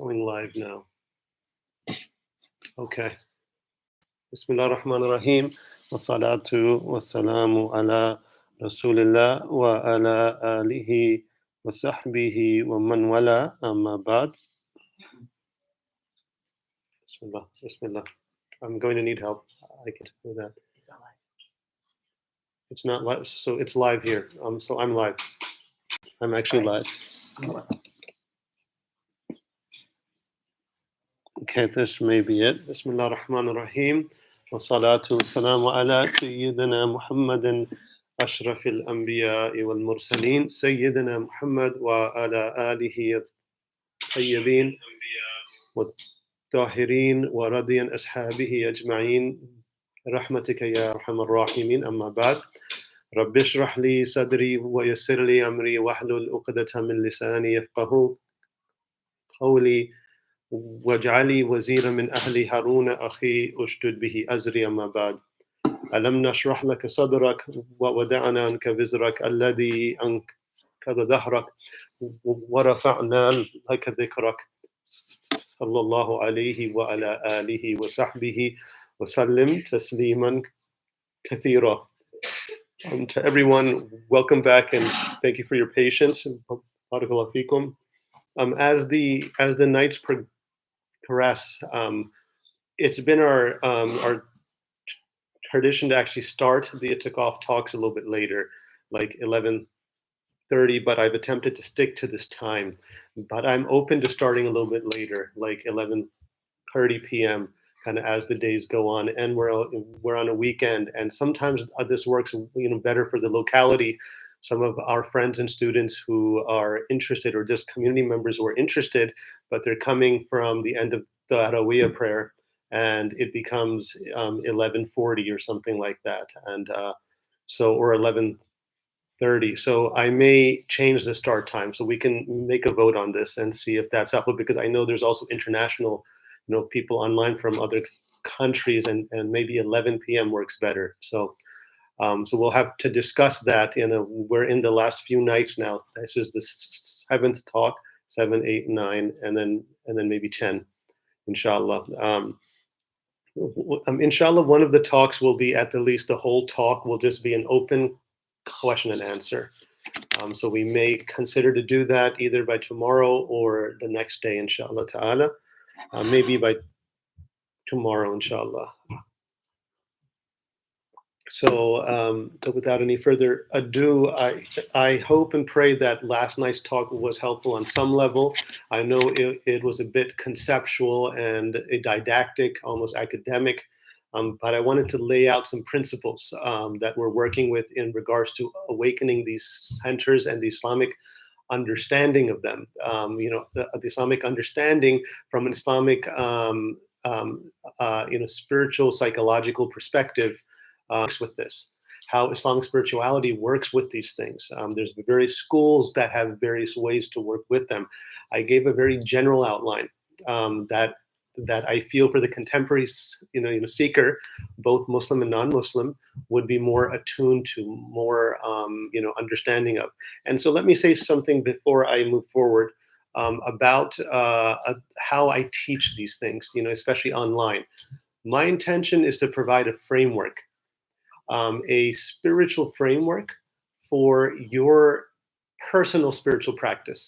Going live now. Okay. Bismillah ar-Rahman ar-Rahim. Wa salatu wa salamu ala Rasulillah wa ala alihi wa sahbihi wa man wala amma ba'd. Bismillah. Bismillah. I'm going to need help. I can do that. It's not live. So it's live here. So I'm live. I'm actually live. Okay, this may be it. Bismillah ar-Rahman ar-Rahim. Wa salatu wa salamu ala Sayyidina Muhammadin ashrafil anbiya'i wal mursaleen. Sayyidina Muhammad wa ala alihi tayyibin wa tahirin wa radiyan ashabihi ajma'in. Rahmatika ya arhamar rahimin. Amma ba'd. Rabbi shrah li sadri wa yassir li amri wahlul 'uqdatan min lisani yafqahu qawli. واجعلي وزيرا من أهلي هارون أخي أشدد به أزري أما بعد ألم نشرح لك صدرك ووضعنا عنك وزرك الذي أنقض ظهرك ورفعنا لك ذكرك صلى الله عليه وعلى آله وصحبه وسلم تسليما كثيرا. To everyone, welcome back and thank you for your patience. Barakallahu feekum. As the nights progress, it's been our tradition to actually start the Itikaf talks a little bit later, like 11:30, but I've attempted to stick to this time. But I'm open to starting a little bit later, like 11:30 p.m., kind of as the days go on, and we're on a weekend, and sometimes this works, better for the locality. Some of our friends and students who are interested, or just community members who are interested, but they're coming from the end of the Arawiya prayer, and it becomes 11:40 or something like that, and or 11:30. So I may change the start time, so we can make a vote on this and see if that's helpful, because I know there's also international, people online from other countries, and maybe 11 p.m. works better. So we'll have to discuss that. We're in the last few nights now. This is the 7th talk, 7, 8, 9, and then maybe 10, inshallah. Inshallah, one of the talks will be, at the least, the whole talk will just be an open question and answer. So we may consider to do that either by tomorrow or the next day, inshallah ta'ala. Maybe by tomorrow, inshallah. So without any further ado, I hope and pray that last night's talk was helpful on some level. I know it was a bit conceptual and didactic, almost academic, but I wanted to lay out some principles that we're working with in regards to awakening these centers and the Islamic understanding of them. The Islamic understanding from an Islamic, spiritual, psychological perspective. With this, how Islamic spirituality works with these things. There's various schools that have various ways to work with them. I gave a very general outline that I feel for the contemporary, seeker, both Muslim and non-Muslim, would be more attuned to, more understanding of. And so let me say something before I move forward about how I teach these things, especially online. My intention is to provide a framework. A spiritual framework for your personal spiritual practice.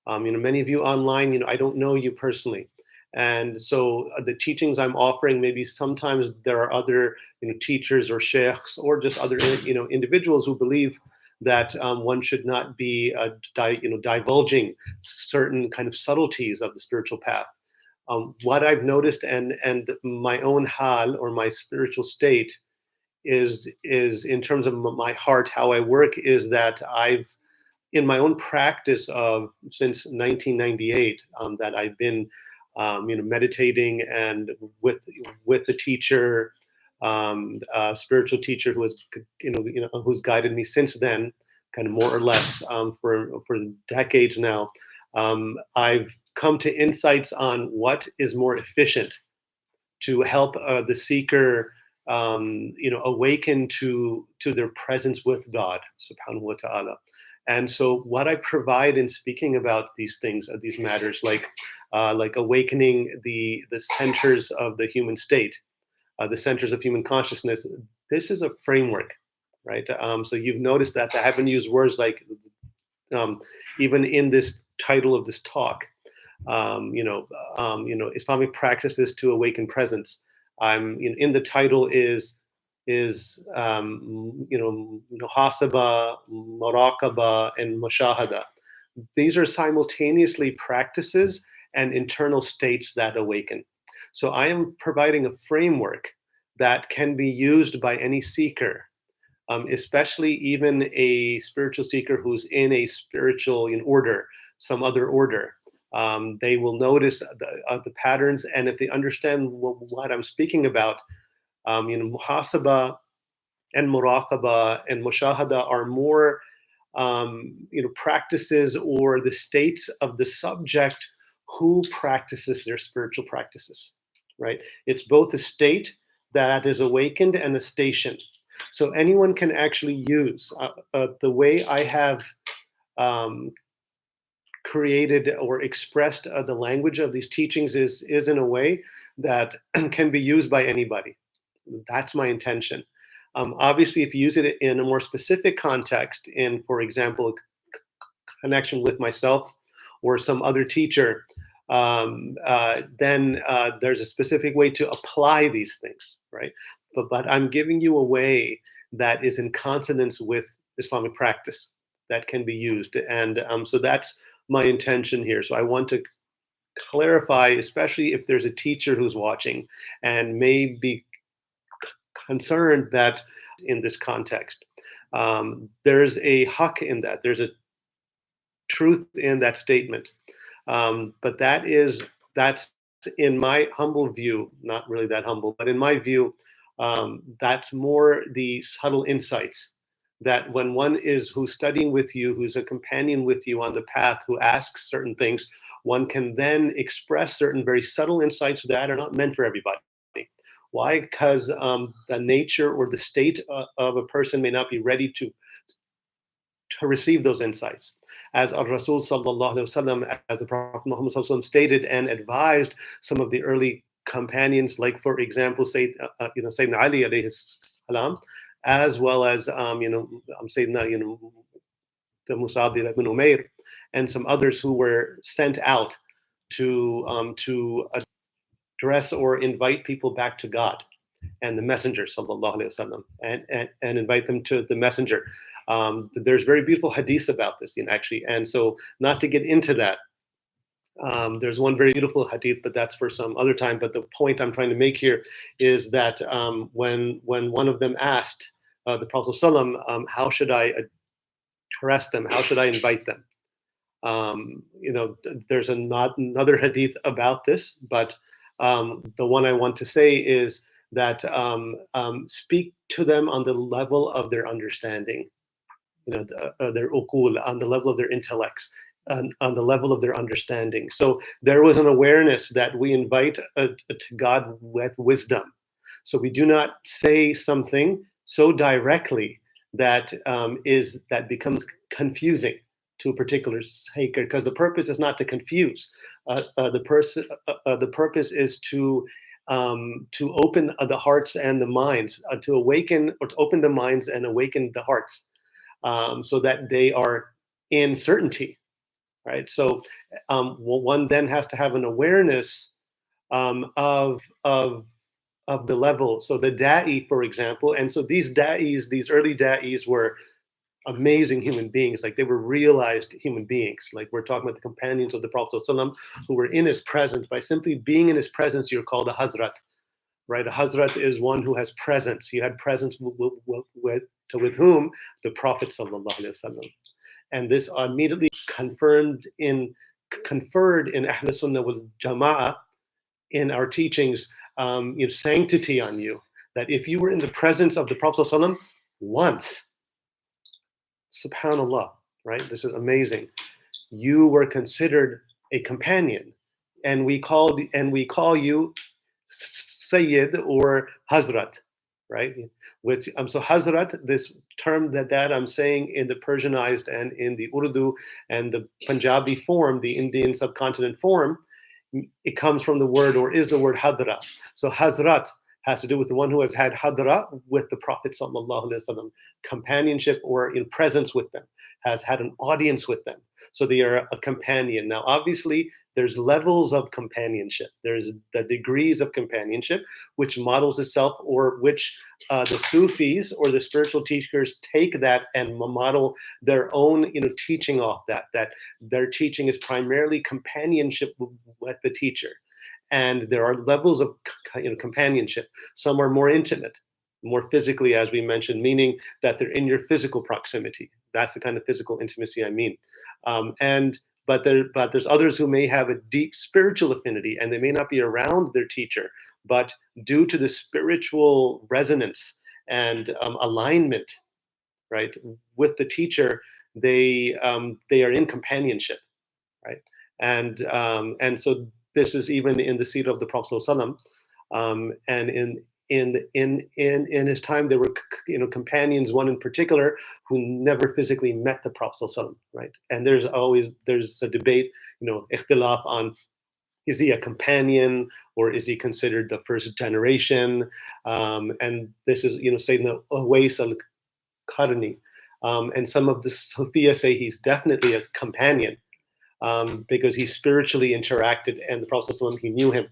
Many of you online, I don't know you personally. And so the teachings I'm offering, maybe sometimes there are other, teachers or sheikhs or just other, individuals who believe that one should not be, divulging certain kind of subtleties of the spiritual path. What I've noticed and my own hal, or my spiritual state, is in terms of my heart, how I work, is that I've, in my own practice of since 1998, that I've been, meditating and with a teacher, spiritual teacher who has, who's guided me since then, kind of more or less, for decades now. I've come to insights on what is more efficient to help the seeker awaken to their presence with God, subhanahu wa ta'ala. And so what I provide in speaking about these things, these matters, like like awakening the centers of the human state, the centers of human consciousness. This is a framework, right? So you've noticed that I haven't used words like, even in this title of this talk, Islamic practices to awaken presence. In the title is Muhasaba, Muraqaba, and Mushahada. These are simultaneously practices and internal states that awaken. So I am providing a framework that can be used by any seeker, especially even a spiritual seeker who's in a spiritual order, some other order. They will notice the patterns, and if they understand what I'm speaking about, muhasaba and muraqaba and mushahada are more practices or the states of the subject who practices their spiritual practices, right? It's both a state that is awakened and a station. So anyone can actually use the way I have created or expressed the language of these teachings is in a way that can be used by anybody. That's my intention. Obviously, if you use it in a more specific context, in, for example, connection with myself or some other teacher, then there's a specific way to apply these things, right? But I'm giving you a way that is in consonance with Islamic practice that can be used. And so that's my intention here. So I want to clarify, especially if there's a teacher who's watching and may be concerned that in this context, there's a haqq in that, there's a truth in that statement. But that's in my humble view, not really that humble, but in my view, that's more the subtle insights that when one is who's studying with you, who's a companion with you on the path, who asks certain things, one can then express certain very subtle insights that are not meant for everybody. Why? Because the nature or the state of a person may not be ready to receive those insights. As Rasul sallallahu alaihi wasallam, as the Prophet Muhammad sallallahu alaihi wasallam stated and advised some of the early companions, like for example, Sayyidina Ali alayhi salam, as well as Sayyidina the Musab ibn Umair, and some others who were sent out to address or invite people back to God and the Messenger sallallahu alaihi wasallam, and invite them to the Messenger. There's very beautiful hadiths about this, actually. And so, not to get into that, there's one very beautiful hadith, but that's for some other time. But the point I'm trying to make here is that when one of them asked the Prophet ﷺ, how should I address them? How should I invite them? There's another hadith about this, but the one I want to say is that speak to them on the level of their understanding, their uqul, on the level of their intellects, on the level of their understanding. So there was an awareness that we invite to God with wisdom. So we do not say something so directly that that becomes confusing to a particular seeker, because the purpose is not to confuse. The purpose is to open the hearts and the minds, to awaken, or to open the minds and awaken the hearts, so that they are in certainty, right? So one then has to have an awareness of the level. So the da'i, for example, and so these early da'is were amazing human beings. Like, they were realized human beings. Like, we're talking about the companions of the Prophet ﷺ, who were in his presence. By simply being in his presence, you're called a hazrat, right? A hazrat is one who has presence. He had presence with whom? The Prophet ﷺ. And this immediately conferred in Ahl Sunnah wal Jama'ah, in our teachings, sanctity on you. That if you were in the presence of the Prophet ﷺ once, subhanallah, right? This is amazing. You were considered a companion, and we call you Sayyid or Hazrat, right? Which so Hazrat, this term that I'm saying in the Persianized and in the Urdu and the Punjabi form, the Indian subcontinent form, it comes from the word, or is the word hadra. So Hazrat has to do with the one who has had hadra with the Prophet sallallahu alaihi wasallam, companionship or in presence with them, has had an audience with them. So they are a companion. Now, obviously, there's levels of companionship. There's the degrees of companionship, which models itself, or which the Sufis or the spiritual teachers take that and model their own, teaching off that. That their teaching is primarily companionship with the teacher, and there are levels of companionship. Some are more intimate, more physically, as we mentioned, meaning that they're in your physical proximity. That's the kind of physical intimacy I mean. But there's others who may have a deep spiritual affinity, and they may not be around their teacher, but due to the spiritual resonance and alignment, right, with the teacher, they are in companionship, right, and so this is even in the seerah of the Prophet ﷺ, and in his time there were companions, one in particular who never physically met the Prophet ﷺ, right? And there's a debate, ikhtilaf on, is he a companion or is he considered the first generation? And this is Sayyidina Uwais al-Qarni, and some of the Sufiya say he's definitely a companion, because he spiritually interacted, and the Prophet ﷺ, he knew him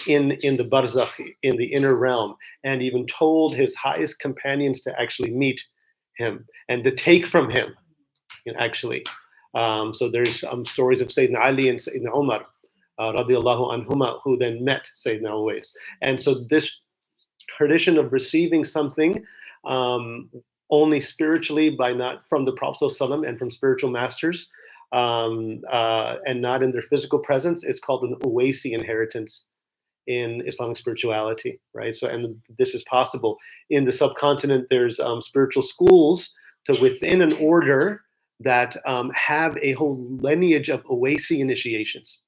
in the barzakh, in the inner realm, and even told his highest companions to actually meet him and to take from him, actually. So there's stories of Sayyidina Ali and Sayyidina Umar, radiallahu anhuma, who then met Sayyidina Uwais. And so this tradition of receiving something only spiritually, by not from the Prophet ﷺ and from spiritual masters, and not in their physical presence, is called an Uwaisi inheritance in Islamic spirituality, right? So, and this is possible in the subcontinent. There's spiritual schools within an order that have a whole lineage of Uwaisi initiations,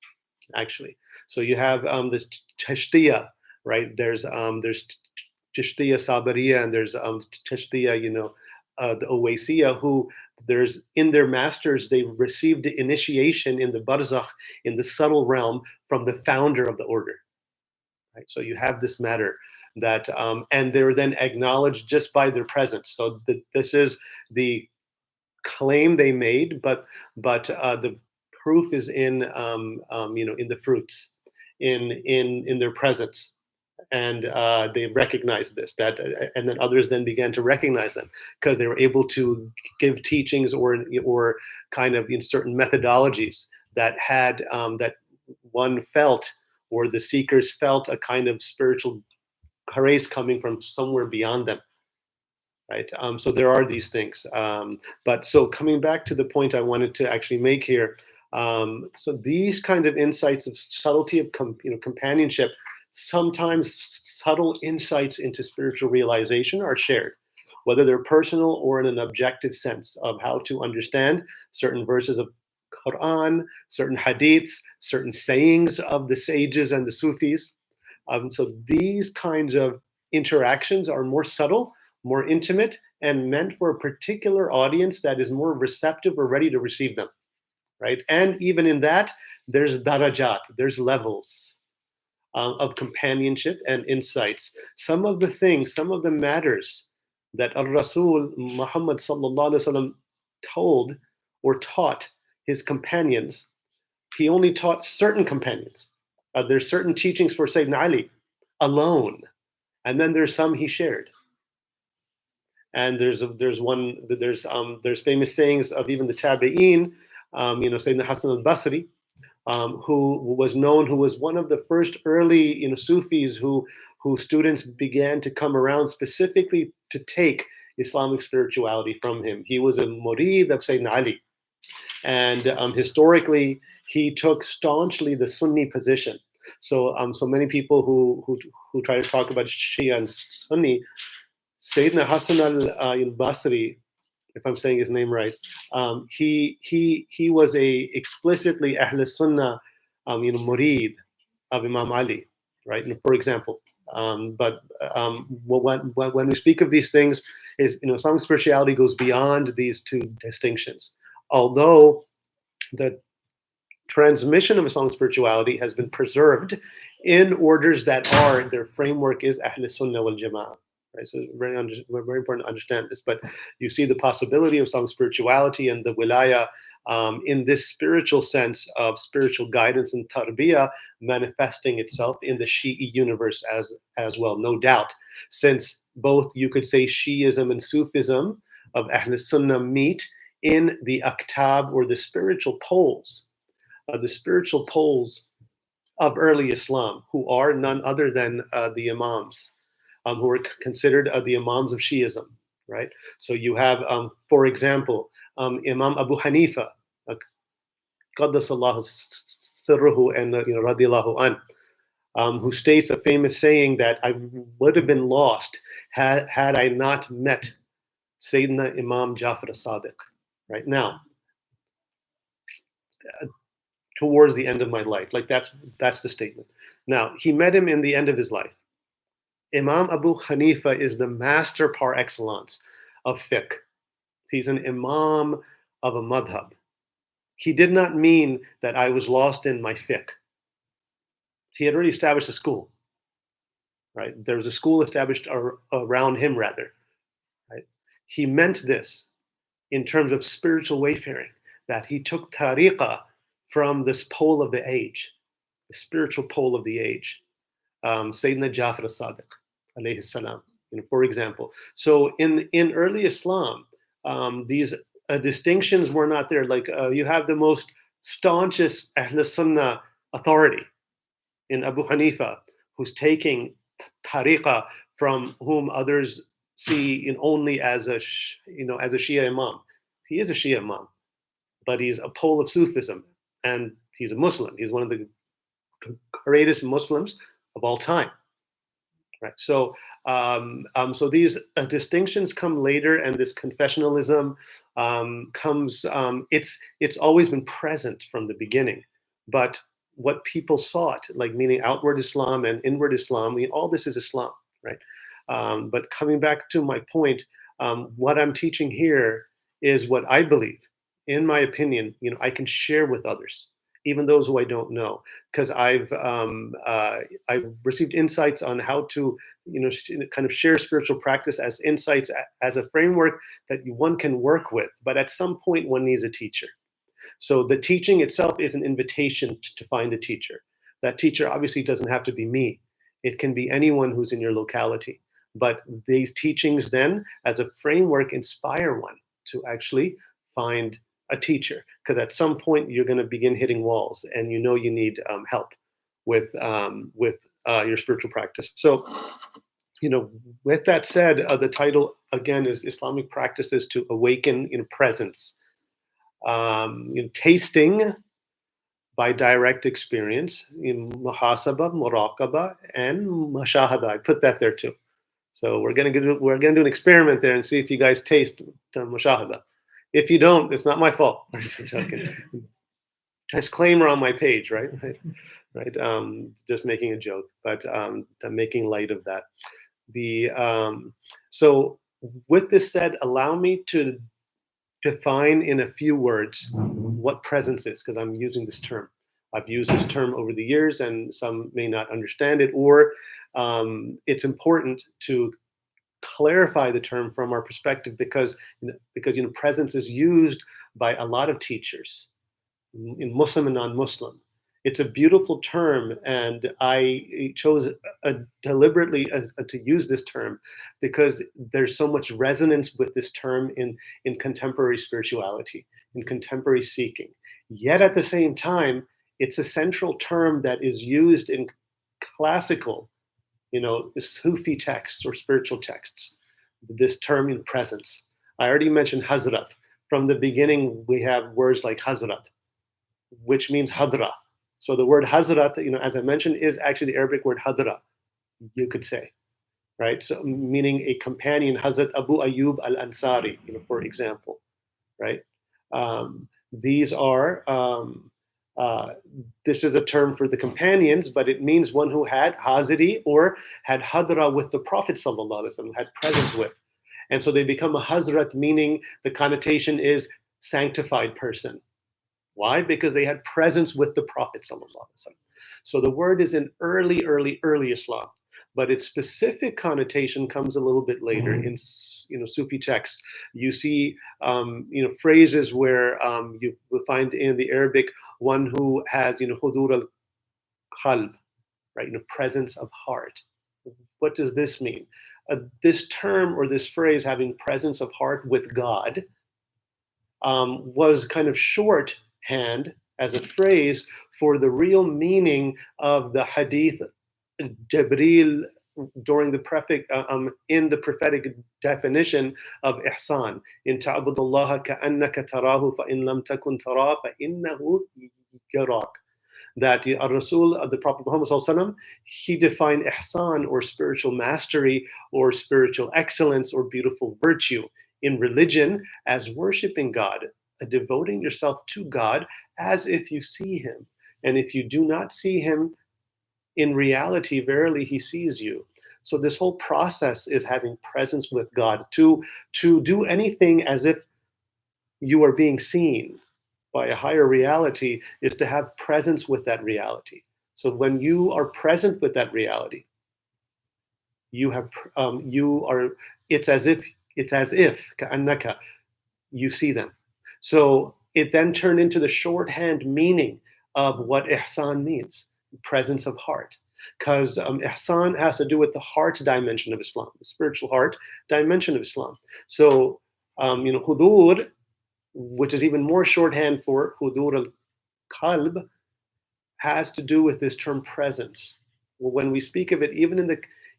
actually. So you have the Chashtiya, right? There's Chashtiya Sabariya, and there's Chashtiya, the Uwaisiya, who there's in their masters, they received the initiation in the barzakh, in the subtle realm, from the founder of the order. Right? So you have this matter that, and they're then acknowledged just by their presence. So this is the claim they made, but the proof is in in the fruits, in their presence. And they recognized this, and then others then began to recognize them, because they were able to give teachings or kind of certain methodologies that had that one felt, or the seekers felt, a kind of spiritual grace coming from somewhere beyond them, right? So there are these things. But so coming back to the point I wanted to actually make here, so these kinds of insights of subtlety of companionship, sometimes subtle insights into spiritual realization are shared, whether they're personal or in an objective sense of how to understand certain verses of Quran, certain hadiths, certain sayings of the sages and the Sufis. So these kinds of interactions are more subtle, more intimate, and meant for a particular audience that is more receptive or ready to receive them, right? And even in that, there's darajat, there's levels of companionship and insights. Some of the matters that al-Rasul Muhammad sallallahu alaihi wasallam told or taught his companions, he only taught certain companions. There's certain teachings for Sayyidina Ali alone, and then there's some he shared. And there's famous sayings of even the Tabi'een, Sayyidina Hassan al-Basri, who was one of the first early Sufis who students began to come around specifically to take Islamic spirituality from him. He was a murid of Sayyidina Ali, and historically he took staunchly the Sunni position. So many people who try to talk about Shia and Sunni, Sayyidina Hassan al-Basri, if I'm saying his name right, he was a explicitly Ahl Sunnah, murid of Imam Ali, right? And for example, but when we speak of these things, Islamic spirituality goes beyond these two distinctions. Although the transmission of Islamic spirituality has been preserved in orders that are, their framework is Ahl Sunnah wal Jama'ah. Right? So very important to understand this. But you see the possibility of Islamic spirituality and the wilaya in this spiritual sense of spiritual guidance and tarbiyah manifesting itself in the Shi'i universe as well, no doubt. Since both, you could say, Shi'ism and Sufism of Ahl Sunnah meet in the aktab, or the spiritual poles of early Islam, who are none other than the Imams, who are considered the Imams of Shi'ism, right? So you have, for example, Imam Abu Hanifa, Qaddasallahu sirruhu and radiyallahu an, who states a famous saying that I would have been lost had I not met Sayyidina Imam Jafar as-Sadiq. Right now, towards the end of my life, like that's the statement. Now, he met him in the end of his life. Imam Abu Hanifa is the master par excellence of fiqh. He's an imam of a madhab. He did not mean that I was lost in my fiqh. He had already established a school, right? There was a school established around him, rather, right? He meant this in terms of spiritual wayfaring, that he took tariqah from this pole of the age, the spiritual pole of the age. Sayyidina Jafar as-Sadiq, alayhi salam, for example. So in early Islam, these distinctions were not there. Like you have the most staunchest Ahl Sunnah authority in Abu Hanifa, who's taking tariqah from whom others see only as a Shia imam. He is a Shia imam, but he's a pole of Sufism, and he's a Muslim. He's one of the greatest Muslims of all time, right? So, so these distinctions come later, and this confessionalism comes. It's always been present from the beginning, but what people sought, like meaning outward Islam and inward Islam, all this is Islam, right? But coming back to my point, what I'm teaching here is what I believe, in my opinion, I can share with others, even those who I don't know, because I've received insights on how to, kind of share spiritual practice as insights, as a framework that one can work with. But at some point, one needs a teacher. So the teaching itself is an invitation to find a teacher. That teacher obviously doesn't have to be me. It can be anyone who's in your locality. But these teachings then, as a framework, inspire one to actually find a teacher, because at some point you're going to begin hitting walls, and you need help with your spiritual practice. So, with that said, the title again is Islamic Practices to Awaken in Presence. Tasting by direct experience, in Muhasaba, Muraqaba, and Mashahada. I put that there too. So we're gonna do an experiment there and see if you guys taste Mashahada. If you don't, it's not my fault. Disclaimer on my page, right? Right. Just making a joke, but I'm making light of that. So with this said, allow me to define in a few words what presence is, because I'm using this term. I've used this term over the years, and some may not understand it, or it's important to clarify the term from our perspective, because presence is used by a lot of teachers, in Muslim and non-Muslim. It's a beautiful term, and I chose deliberately to use this term because there's so much resonance with this term in contemporary spirituality, in contemporary seeking. Yet at the same time, it's a central term that is used in classical, Sufi texts or spiritual texts. This term in presence. I already mentioned Hazrat. From the beginning, we have words like Hazrat, which means Hadra. So the word Hazrat, as I mentioned, is actually the Arabic word Hadra, you could say, right? So meaning a companion, Hazrat Abu Ayyub al-Ansari, for example, right? These are, this is a term for the companions, but it means one who had Haziri or had Hadra with the Prophet sallallahu alaihi wasallam, had presence with. And so they become a Hazrat, meaning the connotation is sanctified person, Why? Because they had presence with the Prophet sallallahu alaihi wasallam. So the word is in early Islam, but its specific connotation comes a little bit later in Sufi texts. You see phrases where you will find in the Arabic one who has hudur al-qalb, right? Presence of heart. What does this mean? This term or this phrase, having presence of heart with God, was kind of shorthand as a phrase for the real meaning of the hadith Jibril during the in the prophetic definition of ihsan. In ta'budullaha ka'annaka tarahu fa in lam takun tara fa innahu yarak. That Rasul, the Prophet Muhammad sallallahu, he defined ihsan or spiritual mastery or spiritual excellence or beautiful virtue in religion as worshiping God, devoting yourself to God as if you see him. And if you do not see him, in reality, verily he sees you. So this whole process is having presence with God. To do anything as if you are being seen by a higher reality is to have presence with that reality. So when you are present with that reality, it's as if ka'annaka, you see them. So it then turned into the shorthand meaning of what ihsan means, presence of heart. Because ihsan has to do with the heart dimension of Islam, the spiritual heart dimension of Islam. So, hudur, which is even more shorthand for hudur al-qalb, has to do with this term presence. When we speak of it, even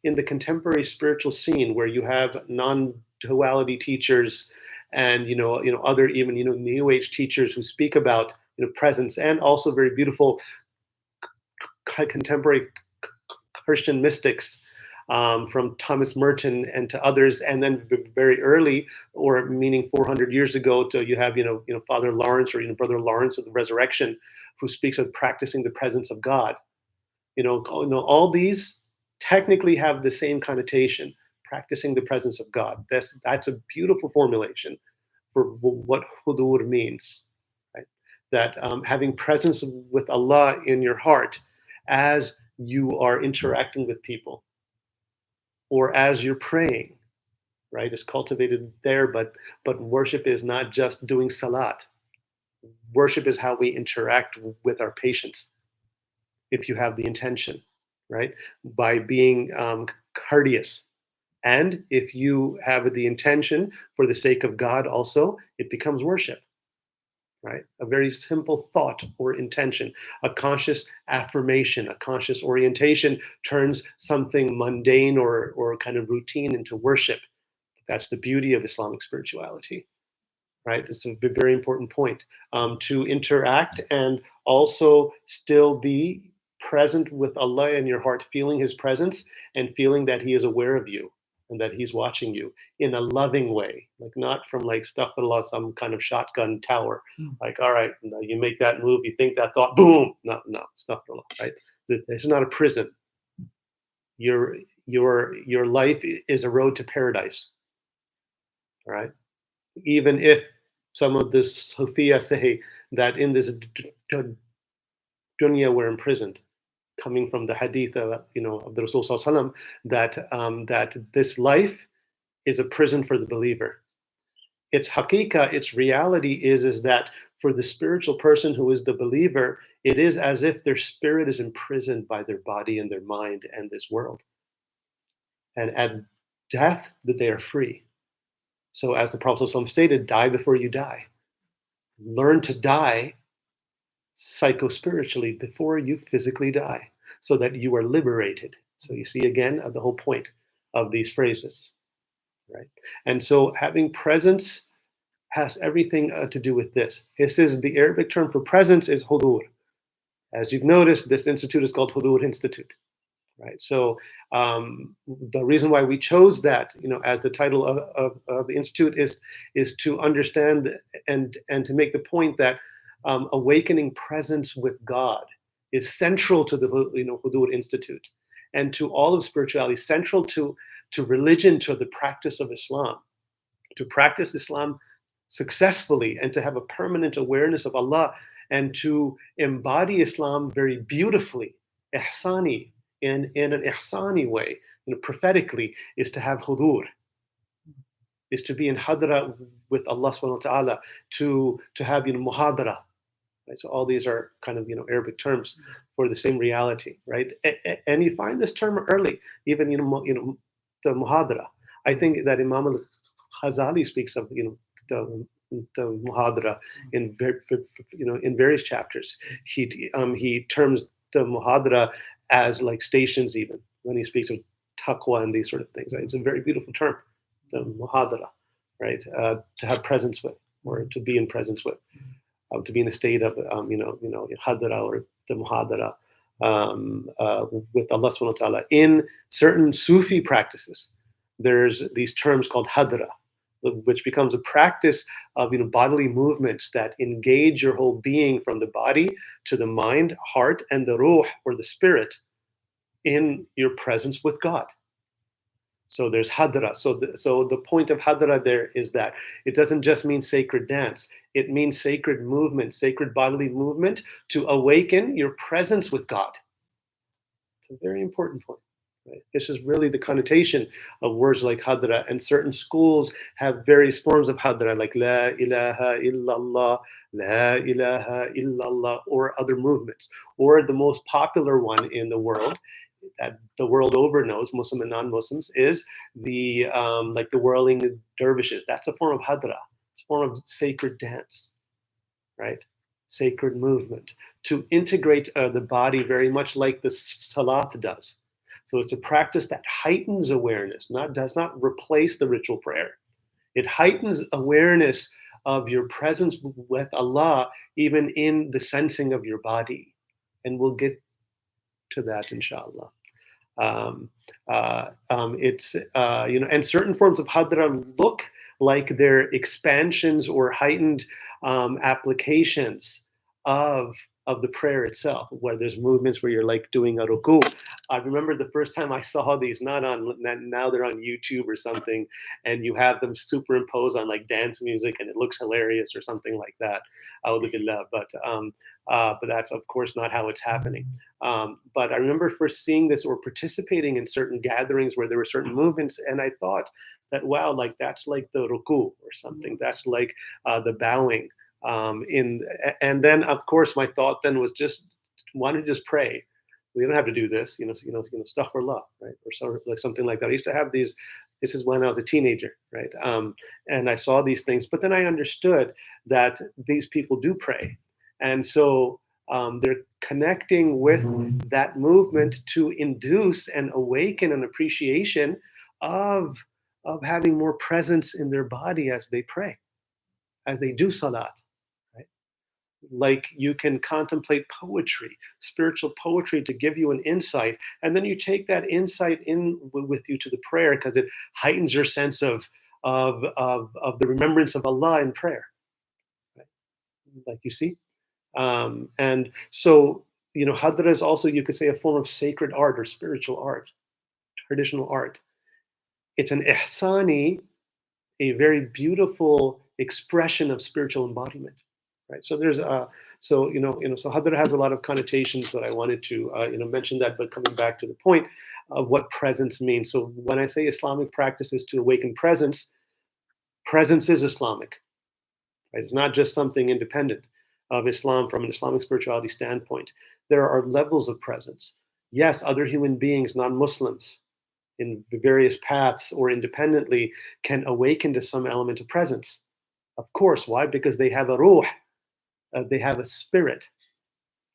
in the contemporary spiritual scene, where you have non-duality teachers and other even New Age teachers who speak about presence, and also very beautiful contemporary Christian mystics, from Thomas Merton and to others, and then very early, or meaning 400 years ago, to you have Father Lawrence or Brother Lawrence of the Resurrection, who speaks of practicing the presence of God. All these technically have the same connotation, practicing the presence of God. That's a beautiful formulation for what hudur means, right? That having presence with Allah in your heart as you are interacting with people, or as you're praying, right? Is cultivated there, but worship is not just doing salat. Worship is how we interact with our patients, if you have the intention, right? By being courteous. And if you have the intention for the sake of God also, it becomes worship, right? A very simple thought or intention, a conscious affirmation, a conscious orientation turns something mundane or kind of routine into worship. That's the beauty of Islamic spirituality, right? It's a very important point, to interact and also still be present with Allah in your heart, feeling his presence and feeling that he is aware of you and that he's watching you in a loving way, like not from like astaghfirullah, some kind of shotgun tower, like, all right, you make that move, you think that thought, boom, no, astaghfirullah, right? This is not a prison. Your life is a road to paradise, all right? Even if some of the Sufiya say that in this dunya we're imprisoned, coming from the hadith of the Rasul Sallallahu that this life is a prison for the believer. Its haqiqah, its reality is that for the spiritual person who is the believer, it is as if their spirit is imprisoned by their body and their mind and this world. And at death, that they are free. So as the Prophet ﷺ stated, die before you die. Learn to die psycho-spiritually before you physically die, so that you are liberated. So you see again the whole point of these phrases, right? And so having presence has everything to do with this. This is the Arabic term for presence is hudur. As you've noticed, this institute is called Hudur Institute, right? So the reason why we chose that, as the title of the institute is to understand and to make the point that awakening presence with God is central to the Hudur Institute and to all of spirituality, central to religion, to the practice of Islam. To practice Islam successfully and to have a permanent awareness of Allah And to embody Islam very beautifully, ihsani, in an ihsani way, prophetically, is to have hudur, is to be in hadra with Allah subhanahu wa ta'ala, to have muhadara. Right? So all these are kind of Arabic terms for the same reality, right? And you find this term early, even the muhadara. I think that Imam al-Ghazali speaks of the muhadara in in various chapters. He terms the muhadara as like stations, even when he speaks of taqwa and these sort of things. Right? It's a very beautiful term, the muhadara, right? To have presence with, or to be in presence with. To be in a state of hadra or the muhadara with Allah subhanahu wa ta'ala. In certain Sufi practices, there's these terms called hadra, which becomes a practice of bodily movements that engage your whole being, from the body to the mind, heart, and the ruh, or the spirit, in your presence with God. So there's hadra. So the point of hadra there is that it doesn't just mean sacred dance. It means sacred movement, sacred bodily movement, to awaken your presence with God. It's a very important point. Right? This is really the connotation of words like hadra. And certain schools have various forms of hadra, like la ilaha illallah, la ilaha illallah, or other movements. Or the most popular one in the world, that the world over knows, Muslim and non-Muslims, is the like the whirling dervishes. That's a form of hadra. It's a form of sacred dance, right? Sacred movement to integrate the body, very much like the salat does. So it's a practice that heightens awareness, does not replace the ritual prayer. It heightens awareness of your presence with Allah, even in the sensing of your body, and we'll get to that, inshallah. It's and certain forms of hadra look like they're expansions or heightened applications of the prayer itself, where there's movements where you're like doing a ruku. I remember the first time I saw these, now they're on YouTube or something, and you have them superimposed on like dance music, and it looks hilarious or something like that. But that's of course not how it's happening. But I remember first seeing this or participating in certain gatherings where there were certain movements, and I thought that, wow, like that's like the ruku or something. That's like the bowing. And then of course my thought then was just, why don't you just pray? We don't have to do this, astaghfirullah, right? Or so, like something like that. I used to have these. This is when I was a teenager, right? And I saw these things, but then I understood that these people do pray, and so they're connecting with that movement to induce and awaken an appreciation of having more presence in their body as they pray, as they do salat. Like you can contemplate poetry, spiritual poetry, to give you an insight, and then you take that insight in with you to the prayer, because it heightens your sense of the remembrance of Allah in prayer. Right? Like you see, and so hadra is also, you could say, a form of sacred art or spiritual art, traditional art. It's an ihsani, a very beautiful expression of spiritual embodiment. Right. So there's so hadra has a lot of connotations, but I wanted to mention that. But coming back to the point of what presence means. So when I say Islamic practice is to awaken presence, presence is Islamic. Right? It's not just something independent of Islam from an Islamic spirituality standpoint. There are levels of presence. Yes, other human beings, non-Muslims, in various paths or independently, can awaken to some element of presence. Of course, why? Because they have a ruh. They have a spirit,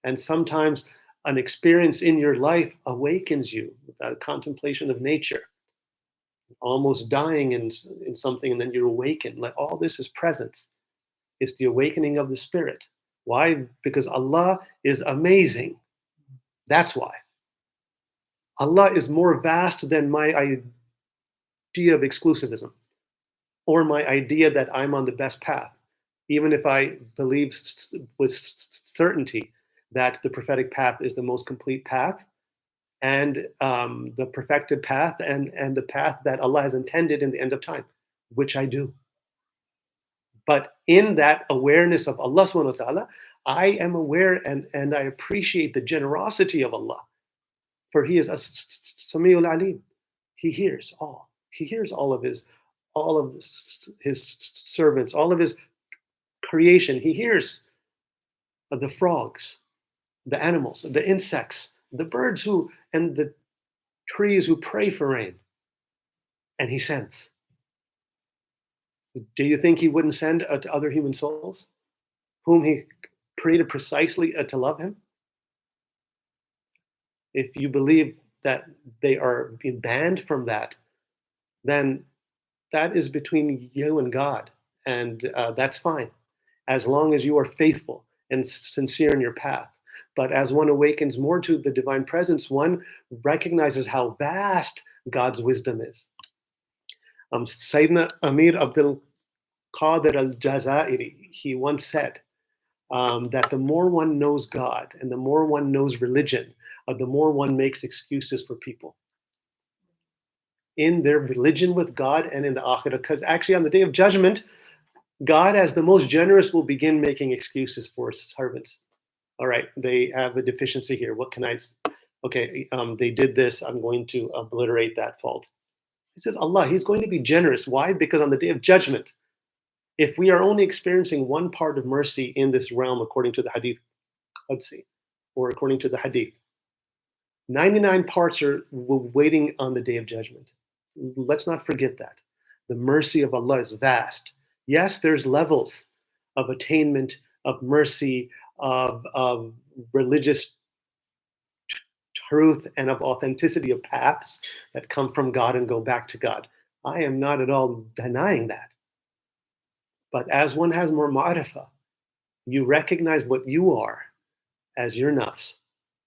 and sometimes an experience in your life awakens you with that contemplation of nature, almost dying in something, and then you're awakened. Like, all this is presence. It's the awakening of the spirit. Why? Because Allah is amazing. That's why. Allah is more vast than my idea of exclusivism, or my idea that I'm on the best path. Even if I believe with certainty that the prophetic path is the most complete path, and the perfected path, and the path that Allah has intended in the end of time, which I do. But in that awareness of Allah subhanahu wa ta'ala, I am aware and I appreciate the generosity of Allah, for He is Samiul Alim. He hears all. He hears all of His servants, all of His creation. He hears the frogs, the animals, the insects, the birds and the trees who pray for rain, and He sends. Do you think He wouldn't send to other human souls whom He created precisely to love Him? If you believe that they are being banned from that, then that is between you and God, and that's fine, as long as you are faithful and sincere in your path. But as one awakens more to the divine presence, one recognizes how vast God's wisdom is. Sayyidina Amir Abdul Qadir al-Jazairi, he once said that the more one knows God and the more one knows religion, the more one makes excuses for people in their religion with God and in the akhirah. Because actually, on the day of judgment, God, as the most generous, will begin making excuses for His servants. All right, they have a deficiency here. What can I? Okay, they did this. I'm going to obliterate that fault. He says, Allah, He's going to be generous. Why? Because on the day of judgment, if we are only experiencing one part of mercy in this realm, according to the Hadith Qudsi, or according to the Hadith, 99 parts are waiting on the day of judgment. Let's not forget that. The mercy of Allah is vast. Yes, there's levels of attainment, of mercy, of religious truth, and of authenticity of paths that come from God and go back to God. I am not at all denying that. But as one has more ma'rifah, you recognize what you are as your nafs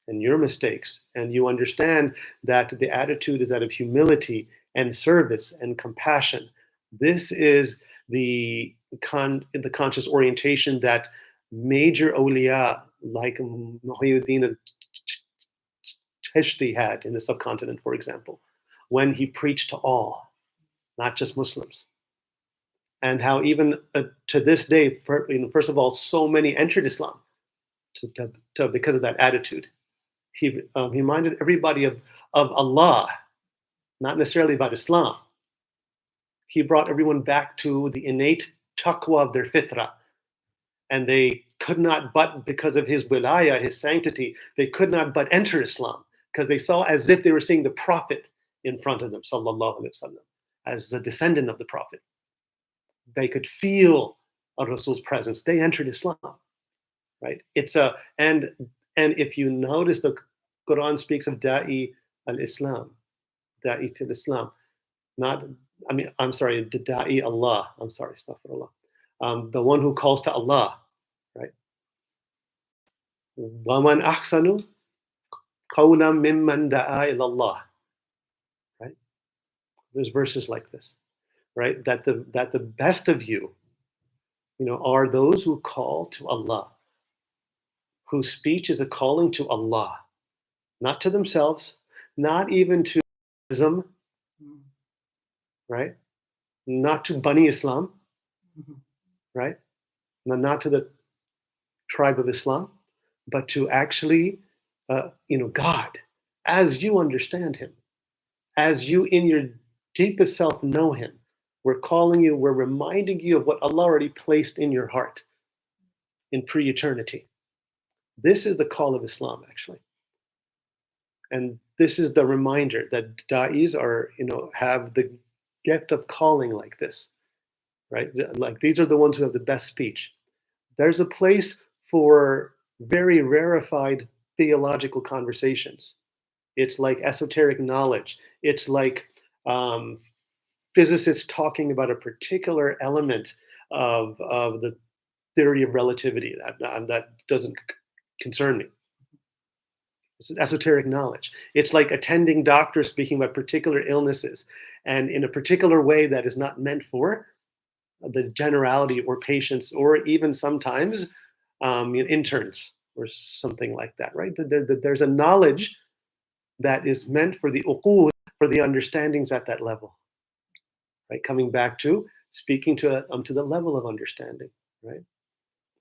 and your mistakes, and you understand that the attitude is that of humility and service and compassion. This is the conscious orientation that major awliya like Muhyiddin al-Chishti had in the subcontinent, for example, when he preached to all, not just Muslims. And how even to this day, first of all, so many entered Islam because of that attitude. He reminded everybody of Allah, not necessarily about Islam. He brought everyone back to the innate taqwa of their fitrah. And they could not but, because of His wilaya, His sanctity, they could not but enter Islam, because they saw as if they were seeing the Prophet in front of them, sallallahu alaihi wasallam, as a descendant of the Prophet. They could feel a Rasul's presence. They entered Islam, right? And if you notice, the Quran speaks of da'i al-Islam, da'i fil Islam, the da'i Allah. I'm sorry, astaghfirullah. The one who calls to Allah, right? وَمَنْ أَحْسَنُ قَوْلًا مِمَّنْ دَعَا إِلَى اللَّهِ, right? There's verses like this, right? That the best of you, are those who call to Allah, whose speech is a calling to Allah, not to themselves, not even to Islam, right? Not to Bani Islam, right? Not to the tribe of Islam, but to actually, God, as you understand Him, as you in your deepest self know Him. We're calling you, we're reminding you of what Allah already placed in your heart in pre-eternity. This is the call of Islam, actually. And this is the reminder that da'is are, have the gift of calling like this, right? Like these are the ones who have the best speech. There's a place for very rarefied theological conversations. It's like esoteric knowledge. It's like physicists talking about a particular element of the theory of relativity. That doesn't concern me. It's esoteric knowledge. It's like attending doctors speaking about particular illnesses and in a particular way that is not meant for the generality or patients or even sometimes interns or something like that, right? There's a knowledge that is meant for the uqul, for the understandings at that level, right? Coming back to speaking to the level of understanding, right?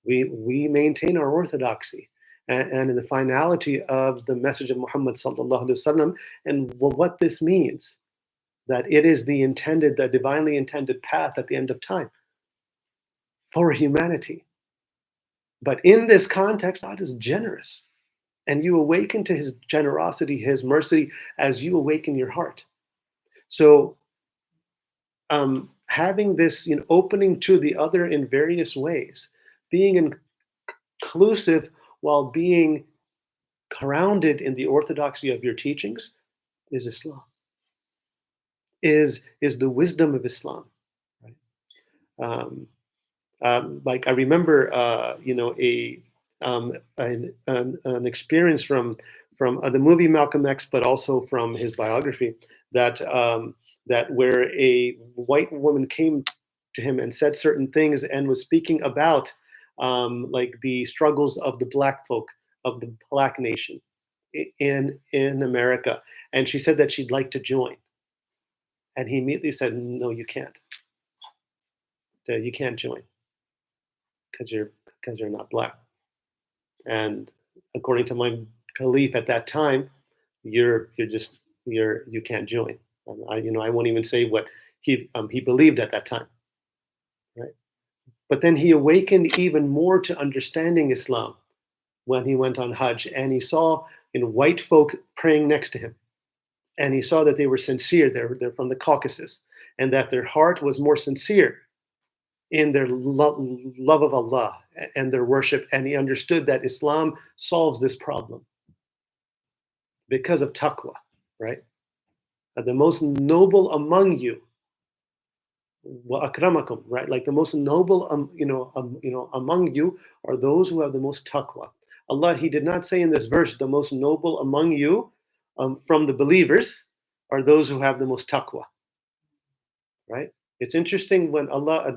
We maintain our orthodoxy and in the finality of the message of Muhammad sallallahu alaihi wasallam, and what this means, that it is the divinely intended path at the end of time for humanity. But in this context, God is generous, and you awaken to His generosity, His mercy, as you awaken your heart. So, having this, opening to the other in various ways, being inclusive while being grounded in the orthodoxy of your teachings, is Islam. Is the wisdom of Islam, right? Like I remember, an experience from the movie Malcolm X, but also from his biography, that where a white woman came to him and said certain things and was speaking about like the struggles of the black folk, of the black nation in America, and she said that she'd like to join, and he immediately said, "No, you can't. You can't join because you're not black." And according to my belief at that time, you can't join. I won't even say what he believed at that time, right? But then he awakened even more to understanding Islam when he went on Hajj, and he saw white folk praying next to him, and he saw that they were sincere. They're from the Caucasus, and that their heart was more sincere in their love of Allah and their worship. And he understood that Islam solves this problem because of taqwa, right? The most noble among you, wa akramakum, right? Like the most noble, among you are those who have the most taqwa. Allah, He did not say in this verse, the most noble among you from the believers are those who have the most taqwa, right? It's interesting when Allah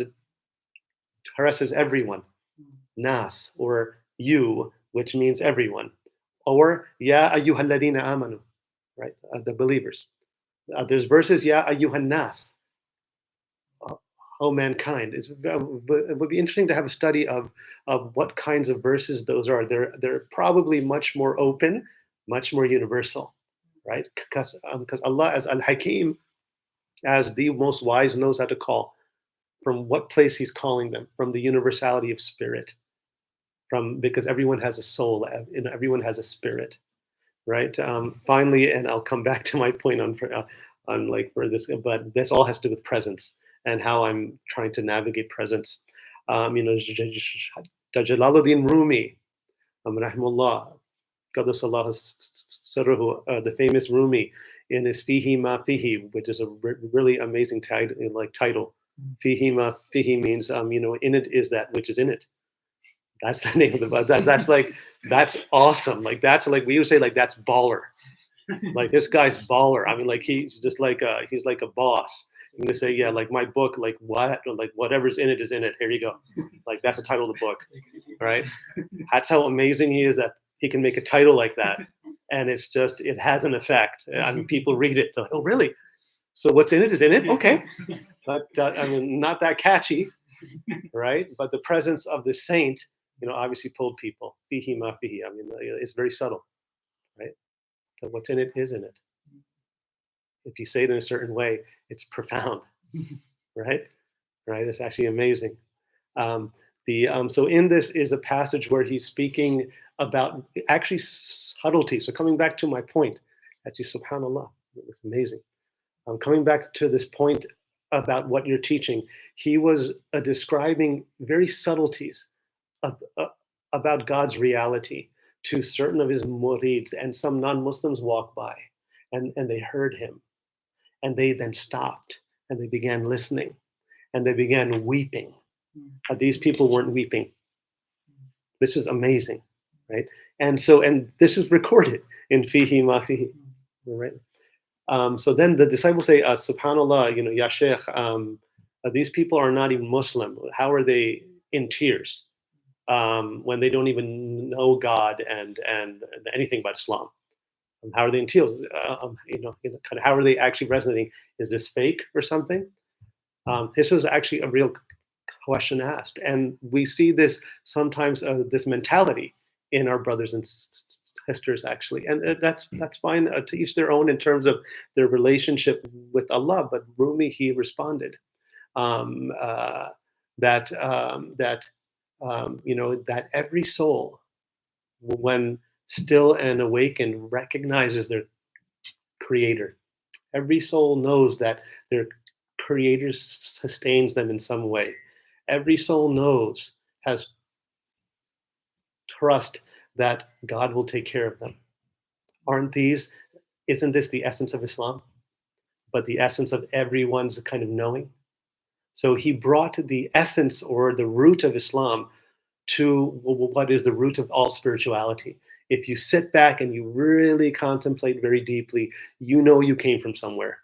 addresses everyone, nas, or you, which means everyone, or ya ayyuhalladina amanu, right? The believers. There's verses, ya ayyuhan nas, oh mankind. It would be interesting to have a study of what kinds of verses those are. They're probably much more open, much more universal, right? Because Allah as Al-Hakim, as the most wise, knows how to call. From what place He's calling them, from the universality of spirit, because everyone has a soul, everyone has a spirit, right? Finally, and I'll come back to my point on like for this, but this all has to do with presence and how I'm trying to navigate presence. Jalaluddin Rumi, rahimahullah, Qaddasallahu sirruhu, the famous Rumi, in his Fihi Ma Fihi, which is a really amazing title. Fihi Ma Fihi means, in it is that which is in it. That's the name of the book. That's awesome. Like that's like we would say, like that's baller. Like this guy's baller. I mean, like he's just like he's like a boss. I'm gonna say, yeah, like my book, like what, like whatever's in it is in it. Here you go. Like that's the title of the book, right? That's how amazing he is, that he can make a title like that, and it has an effect. I mean, people read it, they're like, oh, really? So what's in it is in it. Okay, but I mean, not that catchy, right? But the presence of the saint, obviously pulled people. Fihi ma fihi. I mean, it's very subtle, right? So what's in it is in it. If you say it in a certain way, it's profound, right? Right? It's actually amazing. So in this is a passage where he's speaking about actually subtlety. So coming back to my point, actually, subhanallah, it's amazing. Coming back to this point about what you're teaching, he was describing very subtleties about God's reality to certain of his murids, and some non-Muslims walked by and they heard him, and they then stopped and they began listening and they began weeping. These people weren't weeping. This is amazing, right? And this is recorded in Fihi Ma Fihi, right? So then the disciples say, subhanallah, ya Sheikh, these people are not even Muslim. How are they in tears when they don't even know God and anything about Islam? How are they in tears? Kind of how are they actually resonating? Is this fake or something? This was actually a real question asked. And we see this sometimes, this mentality in our brothers and sisters, actually. And that's fine, to each their own in terms of their relationship with Allah. But Rumi, he responded um, uh, that that every soul, when still and awakened, recognizes their creator. Every soul knows that their creator sustains them in some way. Every soul knows, has trust that God will take care of them. Aren't these, isn't this the essence of Islam? But the essence of everyone's kind of knowing. So he brought the essence or the root of Islam to what is the root of all spirituality. If you sit back and you really contemplate very deeply, you know you came from somewhere.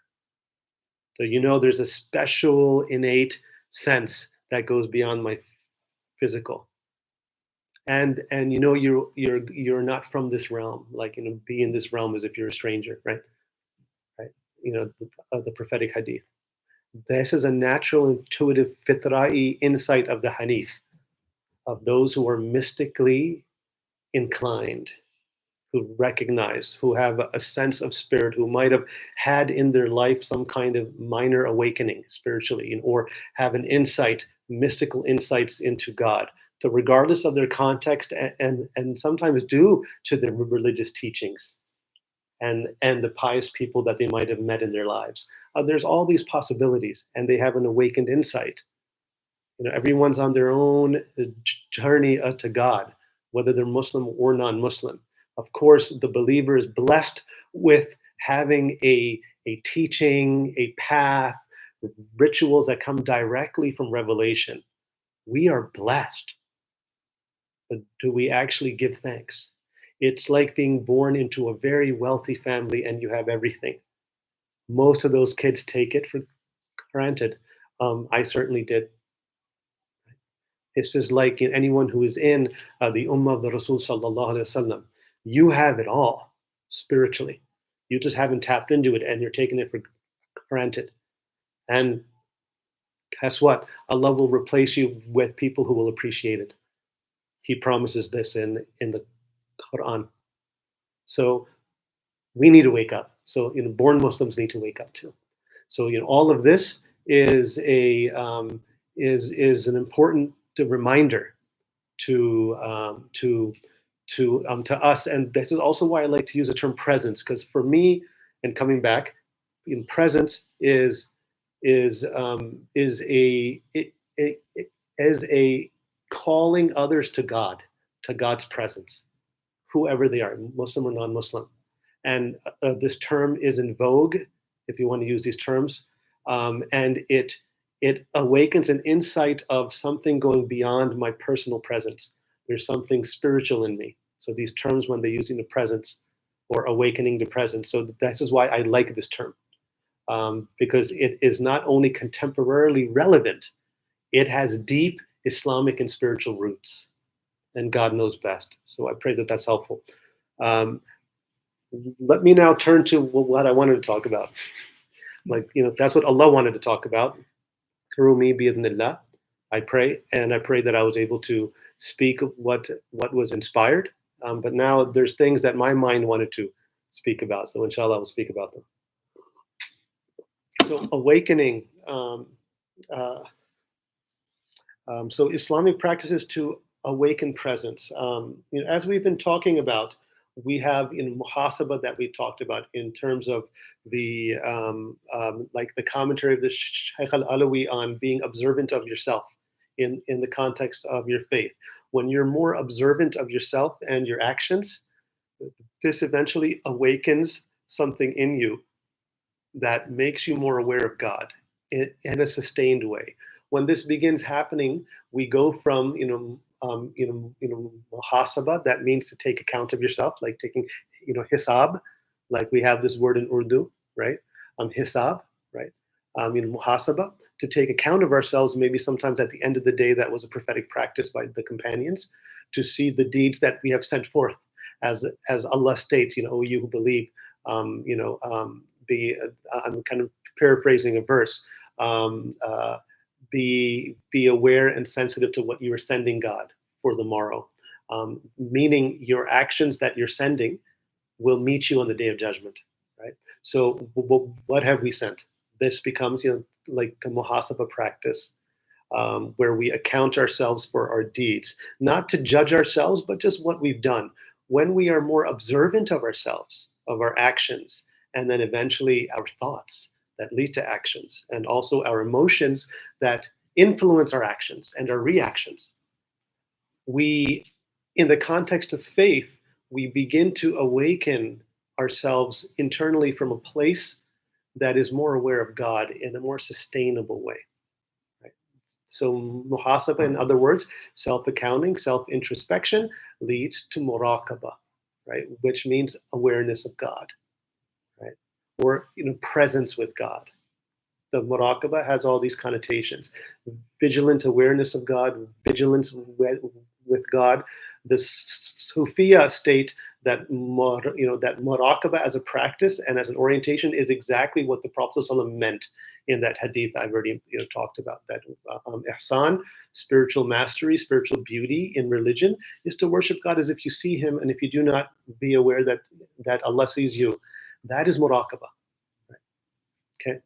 So you know there's a special innate sense that goes beyond my physical. And you know you're not from this realm. Like, be in this realm as if you're a stranger, right? Right. The prophetic hadith. This is a natural, intuitive, fitra'i insight of the Hanif, of those who are mystically inclined, who recognize, who have a sense of spirit, who might have had in their life some kind of minor awakening spiritually, or have an insight, mystical insights into God. So regardless of their context, and sometimes due to their religious teachings and the pious people that they might have met in their lives, there's all these possibilities, and they have an awakened insight. Everyone's on their own journey to God, whether they're Muslim or non-Muslim. Of course, the believer is blessed with having a teaching, a path, rituals that come directly from revelation. We are blessed. But do we actually give thanks? It's like being born into a very wealthy family and you have everything. Most of those kids take it for granted. I certainly did. This is like anyone who is in the Ummah of the Rasul sallallahu alaihi wasallam. You have it all spiritually. You just haven't tapped into it, and you're taking it for granted. And guess what? Allah will replace you with people who will appreciate it. He promises this in the Quran. So we need to wake up. So born Muslims need to wake up too. So all of this is is an important reminder to to us. And this is also why I like to use the term presence, because for me, and coming back, presence is a calling others to God, to God's presence, whoever they are, Muslim or non-Muslim. And this term is in vogue, if you want to use these terms, and it awakens an insight of something going beyond my personal presence. There's something spiritual in me. So these terms, when they're using the presence or awakening the presence, so this is why I like this term, because it is not only contemporarily relevant, it has deep Islamic and spiritual roots, and God knows best. So I pray that that's helpful. Let me now turn to what I wanted to talk about. Like, that's what Allah wanted to talk about through me, bi'idhnillah. I pray that I was able to speak what was inspired. But now there's things that my mind wanted to speak about. So inshallah, I will speak about them. So awakening. Uh, so Islamic practices to awaken presence. As we've been talking about, we have in Muhasaba that we talked about in terms of the like the commentary of the Shaykh al-Alawi on being observant of yourself in the context of your faith. When you're more observant of yourself and your actions, this eventually awakens something in you that makes you more aware of God in a sustained way. When this begins happening, we go from muhasaba, that means to take account of yourself, like taking hisab, like we have this word in Urdu, right? Hisab, right? Muhasaba, to take account of ourselves. Maybe sometimes at the end of the day, that was a prophetic practice by the companions, to see the deeds that we have sent forth, as Allah states, "O you who believe." I'm kind of paraphrasing a verse. be aware and sensitive to what you are sending God for the morrow. Meaning your actions that you're sending will meet you on the day of judgment, right? So what have we sent? This becomes, like a Muhasaba practice, where we account ourselves for our deeds, not to judge ourselves, but just what we've done. When we are more observant of ourselves, of our actions, and then eventually our thoughts that lead to actions, and also our emotions that influence our actions and our reactions, we, in the context of faith, we begin to awaken ourselves internally from a place that is more aware of God in a more sustainable way. Right? So muhasaba, in other words, self-accounting, self-introspection, leads to muraqaba, right? Which means awareness of God, right? Or presence with God. The muraqaba has all these connotations: vigilant awareness of God, vigilance with God. The Sufiya state that that muraqaba as a practice and as an orientation is exactly what the Prophet ﷺ meant in that hadith I've already talked about. That ihsan, spiritual mastery, spiritual beauty in religion, is to worship God as if you see Him, and if you do not, be aware that Allah sees you. That is muraqaba. Okay.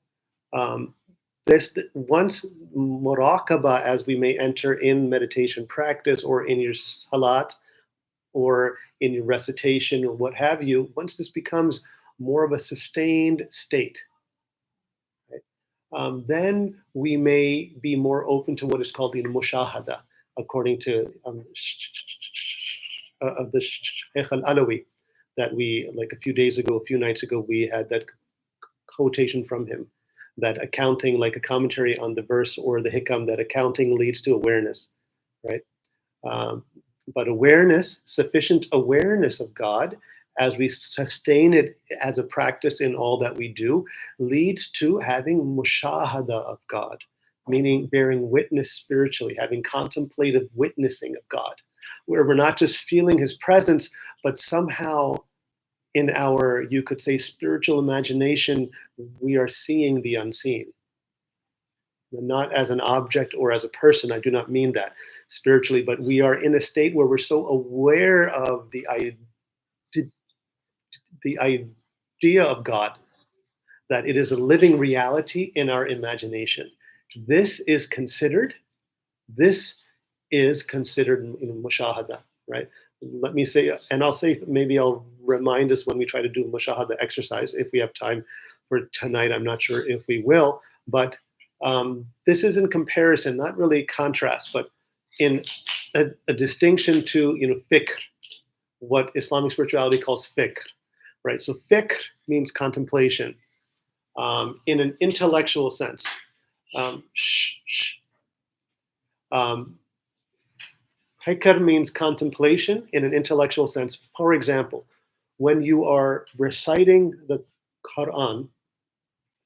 Once muraqaba, as we may enter in meditation practice or in your salat or in your recitation or what have you, once this becomes more of a sustained state, right, then we may be more open to what is called the mushahada, according to the Shaykh al-Alawi, that we, like a few nights ago, we had that quotation from him, that accounting, like a commentary on the verse or the hikam, that accounting leads to awareness, right? But awareness, sufficient awareness of God, as we sustain it as a practice in all that we do, leads to having mushahada of God, meaning bearing witness spiritually, having contemplative witnessing of God, where we're not just feeling His presence, but somehow in our, you could say, spiritual imagination, we are seeing the unseen. Not as an object or as a person, I do not mean that spiritually, but we are in a state where we're so aware of the idea of God that it is a living reality in our imagination. This is considered mushahada, right? Let me say, and I'll say, maybe I'll remind us when we try to do mushahada exercise, if we have time for tonight. I'm not sure if we will, but this is in comparison, not really contrast, but in a distinction to fikr, what Islamic spirituality calls fikr, right? So fikr means contemplation in an intellectual sense. Fikr means contemplation in an intellectual sense. For example, when you are reciting the Quran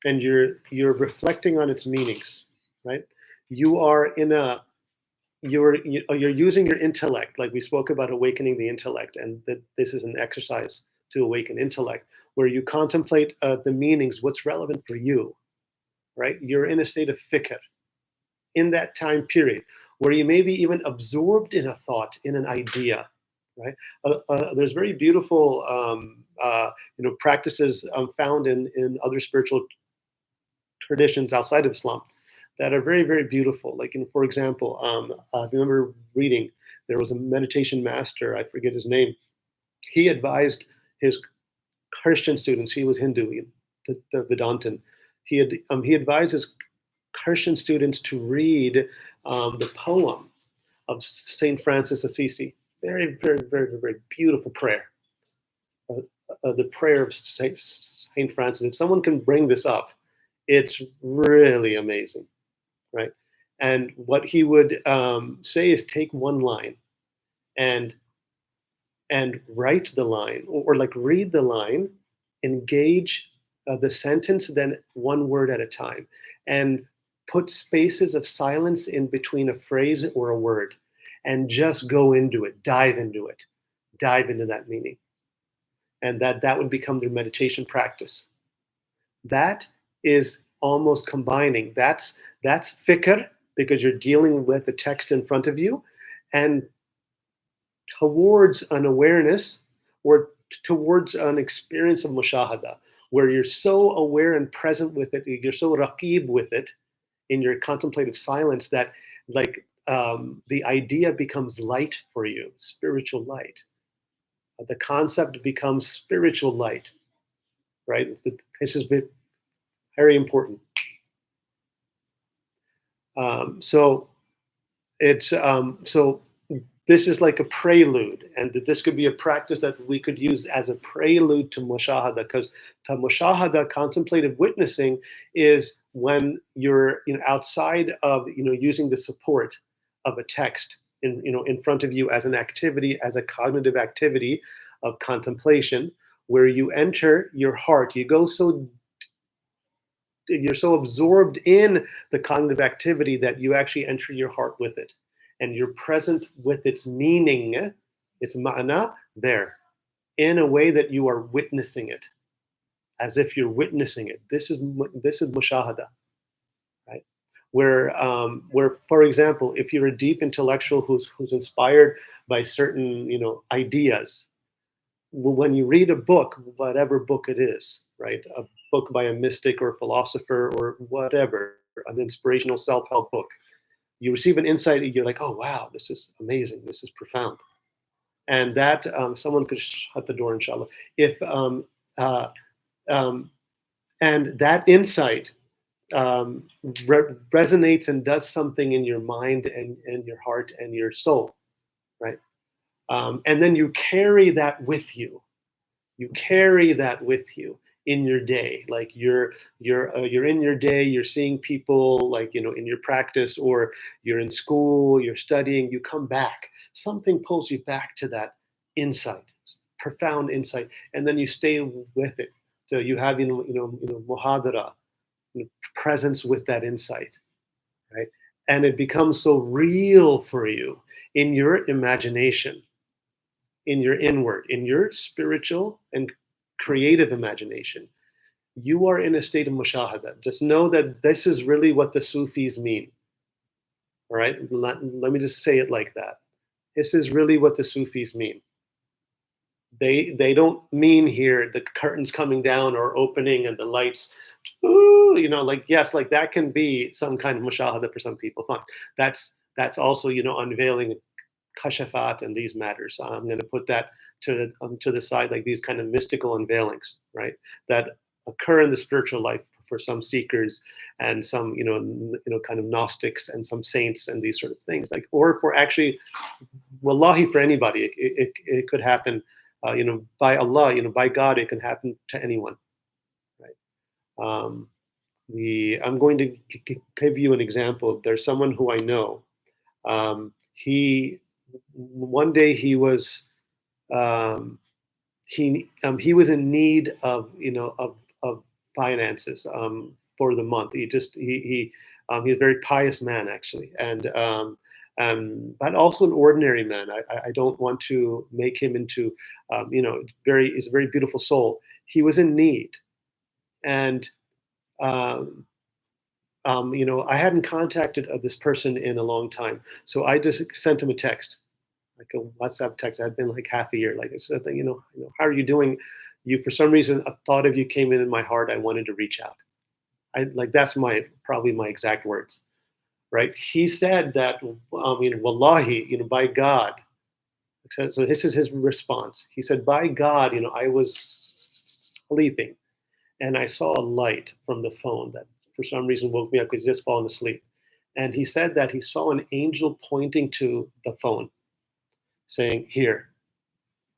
and you're reflecting on its meanings, right? You are you're using your intellect, like we spoke about awakening the intellect, and that this is an exercise to awaken intellect, where you contemplate the meanings, what's relevant for you, right? You're in a state of fikr in that time period, where you may be even absorbed in a thought, in an idea, right? There's very beautiful, practices found in other spiritual traditions outside of Islam that are very, very beautiful. Like, for example, I remember reading, there was a meditation master, I forget his name. He advised his Christian students, he was Hindu, the Vedantin. He advised his Christian students to read the poem of Saint Francis Assisi. Very, very, very, very beautiful prayer. The prayer of Saint Francis. If someone can bring this up, it's really amazing, right? And what he would say is, take one line and write the line, or like read the line, engage the sentence, then one word at a time, and put spaces of silence in between a phrase or a word, and just go into it, dive into that meaning, and that would become their meditation practice. That is almost combining. That's fikr because you're dealing with the text in front of you, and towards an awareness or towards an experience of mushahada, where you're so aware and present with it, you're so raqib with it in your contemplative silence that like the idea becomes light for you, spiritual light. The concept becomes spiritual light, right? This is very important. So it's so this is like a prelude, and that this could be a practice that we could use as a prelude to mushahada, because to mushahada, contemplative witnessing, is when you're outside of using the support of a text in front of you as an activity, as a cognitive activity of contemplation, where you enter your heart. You're so absorbed in the cognitive activity that you actually enter your heart with it, and you're present with its meaning, its ma'ana there, in a way that you are witnessing it, as if you're witnessing it. This is mushahada, right? Where, for example, if you're a deep intellectual who's inspired by certain ideas, when you read a book, whatever book it is, right? A book by a mystic or a philosopher or whatever, an inspirational self-help book, you receive an insight and you're like, oh, wow, this is amazing. This is profound. And that someone could shut the door, inshallah. If and that insight resonates and does something in your mind and your heart and your soul, right? And then you carry that with you. You carry that with you in your day. Like you're in your day, you're seeing people like in your practice, or you're in school, you're studying, you come back, something pulls you back to that insight, profound insight, and then you stay with it. So you have muhadara, presence with that insight, right? And it becomes so real for you in your imagination, in your inward, in your spiritual and creative imagination. You are in a state of mushahada. Just know that this is really what the Sufis mean. All right, let me just say it like that. This is really what the Sufis mean. They don't mean here the curtains coming down or opening and the lights, ooh, like, yes, like that can be some kind of mushahada for some people. Fine. That's also unveiling kashafat and these matters. I'm going to put that to the side, like these kind of mystical unveilings, right? That occur in the spiritual life for some seekers and some, kind of Gnostics and some saints and these sort of things. Like, or for actually, wallahi, for anybody, it could happen. By Allah, by God, it can happen to anyone, right? I'm going to give you an example. There's someone who I know. He one day he was he was in need of of finances for the month. He's a very pious man, actually, and but also an ordinary man. I don't want to make him into he's a very beautiful soul. He was in need, and I hadn't contacted this person in a long time, so I just sent him a text, like a WhatsApp text. I'd been like half a year. Like I said, how are you doing? For some reason, a thought of you came in my heart. I wanted to reach out. That's probably my exact words, right? He said that, wallahi, by God. So this is his response. He said, by God, I was sleeping, and I saw a light from the phone that for some reason woke me up because he'd just fallen asleep. And he said that he saw an angel pointing to the phone, saying, here,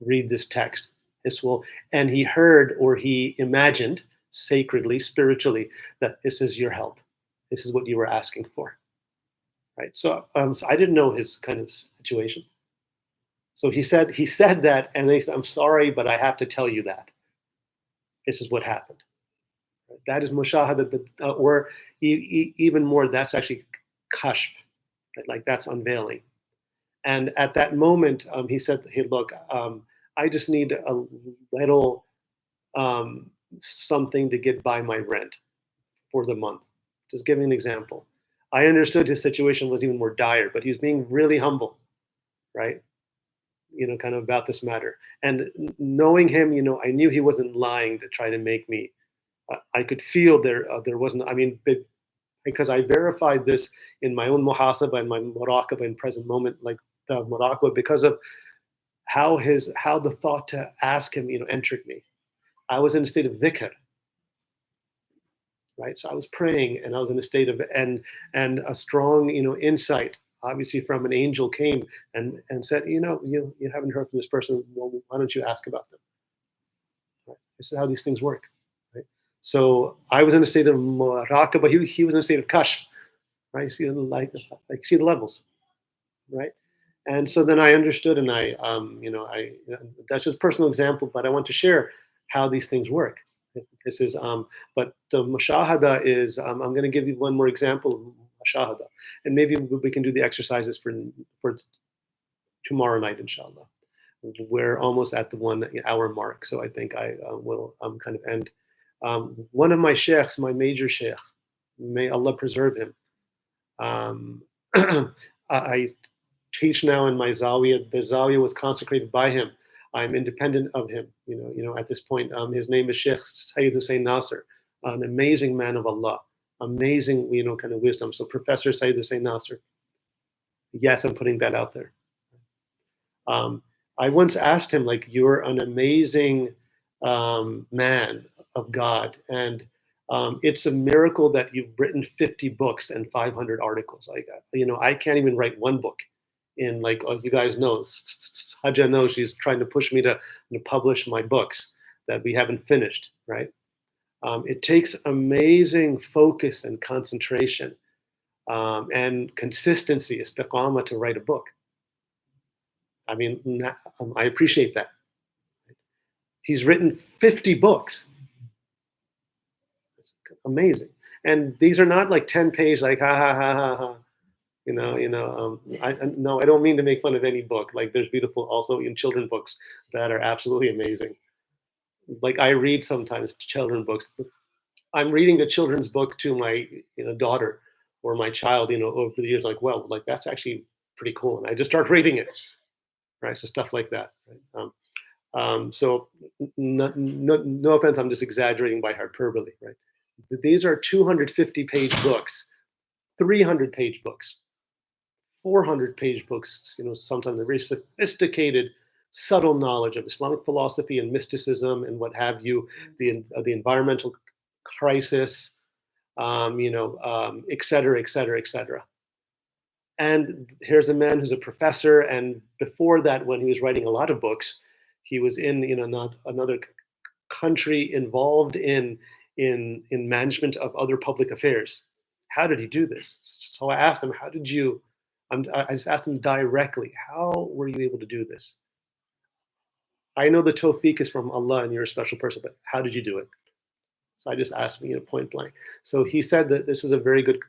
read this text. This will, and he heard, or he imagined sacredly, spiritually, that this is your help. This is what you were asking for. Right. So I didn't know his kind of situation. So he said that, and he said, I'm sorry, but I have to tell you that. This is what happened. That is mushahada, or even more, that's actually kashf. Right? Like that's unveiling. And at that moment, he said, hey, look, I just need a little something to get by my rent for the month. Just giving an example. I understood his situation was even more dire, but he's being really humble, right? Kind of about this matter. And knowing him, I knew he wasn't lying to try to make me. I could feel there wasn't. I mean, because I verified this in my own muhasaba and my muraqaba in present moment, like the muraqaba, because of how the thought to ask him, entered me. I was in a state of dhikr, right? So I was praying, and I was in a state of and a strong, insight, obviously from an angel, came and said, you haven't heard from this person. Well, why don't you ask about them? Right? This is how these things work, right? So I was in a state of muraqaba. He was in a state of kashf, right? You see, see the levels, right? And so then I understood, and that's just a personal example, but I want to share how these things work. This is, but the mushahada is, I'm going to give you one more example of mushahada, and maybe we can do the exercises for tomorrow night, inshallah. We're almost at the 1 hour mark, so I think I will kind of end. One of my sheikhs, my major sheikh, may Allah preserve him. I teach now in my zawiya. The zawiya was consecrated by him. I'm independent of him. At this point, his name is Sheikh Sayyid Hussein Nasser, an amazing man of Allah, amazing, kind of wisdom. So Professor Sayyid Hussein Nasser. Yes, I'm putting that out there. I once asked him, like, you're an amazing man of God, and it's a miracle that you've written 50 books and 500 articles. Like, I can't even write one book. In, like, as you guys know, Haja knows, she's trying to push me to publish my books that we haven't finished, right? It takes amazing focus and concentration and consistency, istiqamah, to write a book. I mean, I appreciate that. He's written 50 books. It's amazing. And these are not like 10-page, like, ha, ha, ha, ha, ha. No, I don't mean to make fun of any book. Like, there's beautiful also in children books that are absolutely amazing. Like, I read sometimes children books. I'm reading a children's book to my daughter or my child, over the years, like, well, like, that's actually pretty cool. And I just start reading it, right? So stuff like that. Right? So no offense, I'm just exaggerating by hyperbole, right? These are 250-page books, 300-page books, 400-page books, sometimes very sophisticated, subtle knowledge of Islamic philosophy and mysticism and what have you, the environmental crisis, et cetera, et cetera, et cetera. And here's a man who's a professor, and before that, when he was writing a lot of books, he was in another country, involved in management of other public affairs. How did he do this? So I asked him, how did you? I just asked him directly, how were you able to do this? I know the tawfiq is from Allah and you're a special person, but how did you do it? So I just asked him, point blank. So he said that this is a very good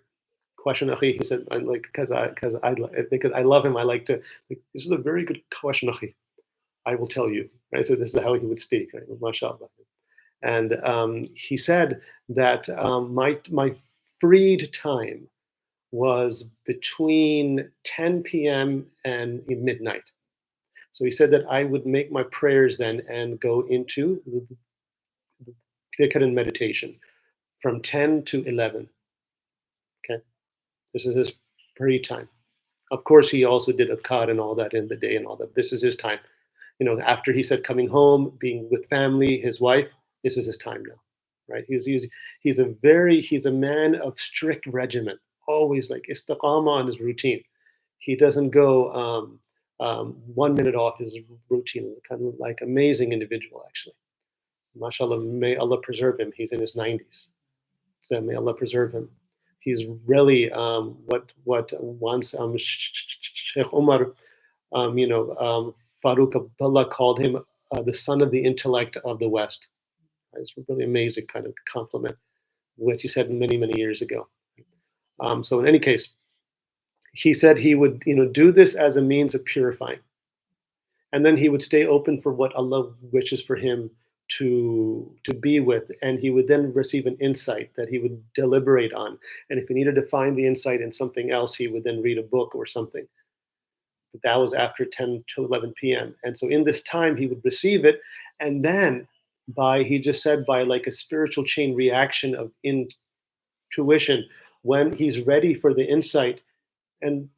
question, Akhi. He said, because I love him, I like to. This is a very good question, Akhi. I will tell you. Right? So this is how he would speak. Right? MashaAllah. And he said that my freed time was between 10 p.m. and midnight. So he said that I would make my prayers then and go into the dhikr and meditation from 10 to 11. Okay, this is his free time. Of course, he also did adhkar and all that in the day and all that. This is his time. After he said coming home, being with family, his wife, this is his time now, right? He's a man of strict regimen, always like istiqamah on his routine. He doesn't go 1 minute off his routine. Kind of like amazing individual, actually. MashaAllah, may Allah preserve him. He's in his 90s. So may Allah preserve him. He's really what once Sheikh Umar, Farooq Abdullah called him the son of the intellect of the West. It's a really amazing kind of compliment, which he said many, many years ago. So in any case, he said he would, do this as a means of purifying. And then he would stay open for what Allah wishes for him to be with, and he would then receive an insight that he would deliberate on. And if he needed to find the insight in something else, he would then read a book or something. But that was after 10 to 11 p.m. And so in this time, he would receive it, and then he just said, by like a spiritual chain reaction of intuition, when he's ready for the insight. And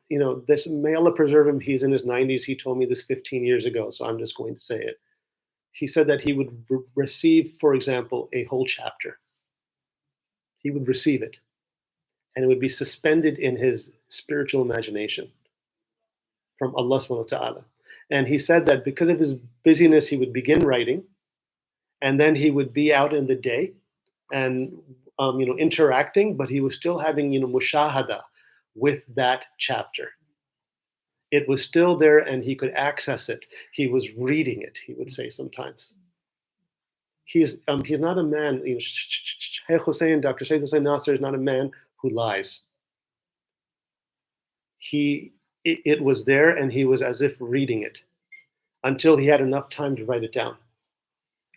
this, may Allah preserve him, he's in his 90s. He told me this 15 years ago, so I'm just going to say it. He said that he would receive, for example, a whole chapter. He would receive it, and it would be suspended in his spiritual imagination from Allah subhanahu wa ta'ala. And he said that because of his busyness, he would begin writing, and then he would be out in the day and interacting, but he was still having mushahada with that chapter. It was still there, and he could access it. He was reading it, he would say sometimes. He's not a man. Shaykh Hussein, Dr. Shaykh Hussein Nasser is not a man who lies. It was there, and he was as if reading it until he had enough time to write it down.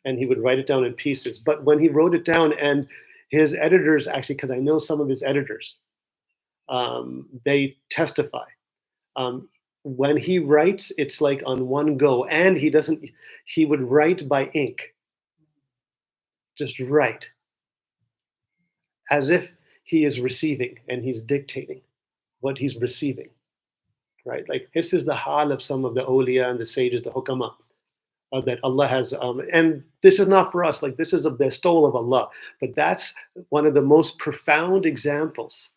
And he would write it down in pieces. But when he wrote it down, and his editors, actually, because I know some of his editors, they testify. When he writes, it's like on one go, and he would write by ink. Just write. As if he is receiving, and he's dictating what he's receiving. Right? Like, this is the hal of some of the awliya and the sages, the hukama, that Allah has, and this is not for us, like this is a bestowal of Allah, but that's one of the most profound examples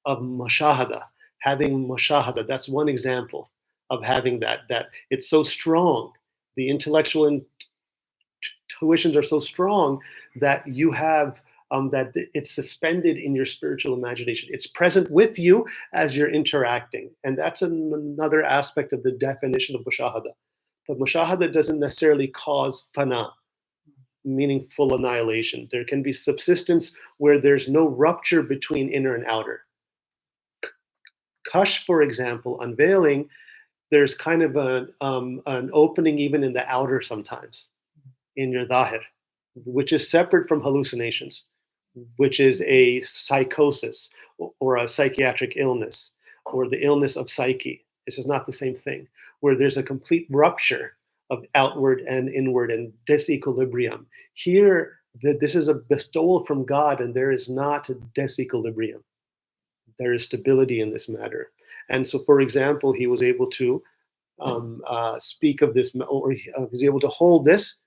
of mashahada, having mashahada. That's one example of having that it's so strong. The intellectual intuitions are so strong that you have that it's suspended in your spiritual imagination. It's present with you as you're interacting. And that's another aspect of the definition of mushahada. But mushahada doesn't necessarily cause fana, meaning full annihilation. There can be subsistence where there's no rupture between inner and outer. Kashf, for example, unveiling, there's kind of an opening even in the outer sometimes, in your dhahir, which is separate from hallucinations, which is a psychosis or a psychiatric illness or the illness of psyche. This is not the same thing, where there's a complete rupture of outward and inward and disequilibrium. Here, this is a bestowal from God, and there is not a disequilibrium. There is stability in this matter. And so, for example, he was able to speak of this, or he was able to hold this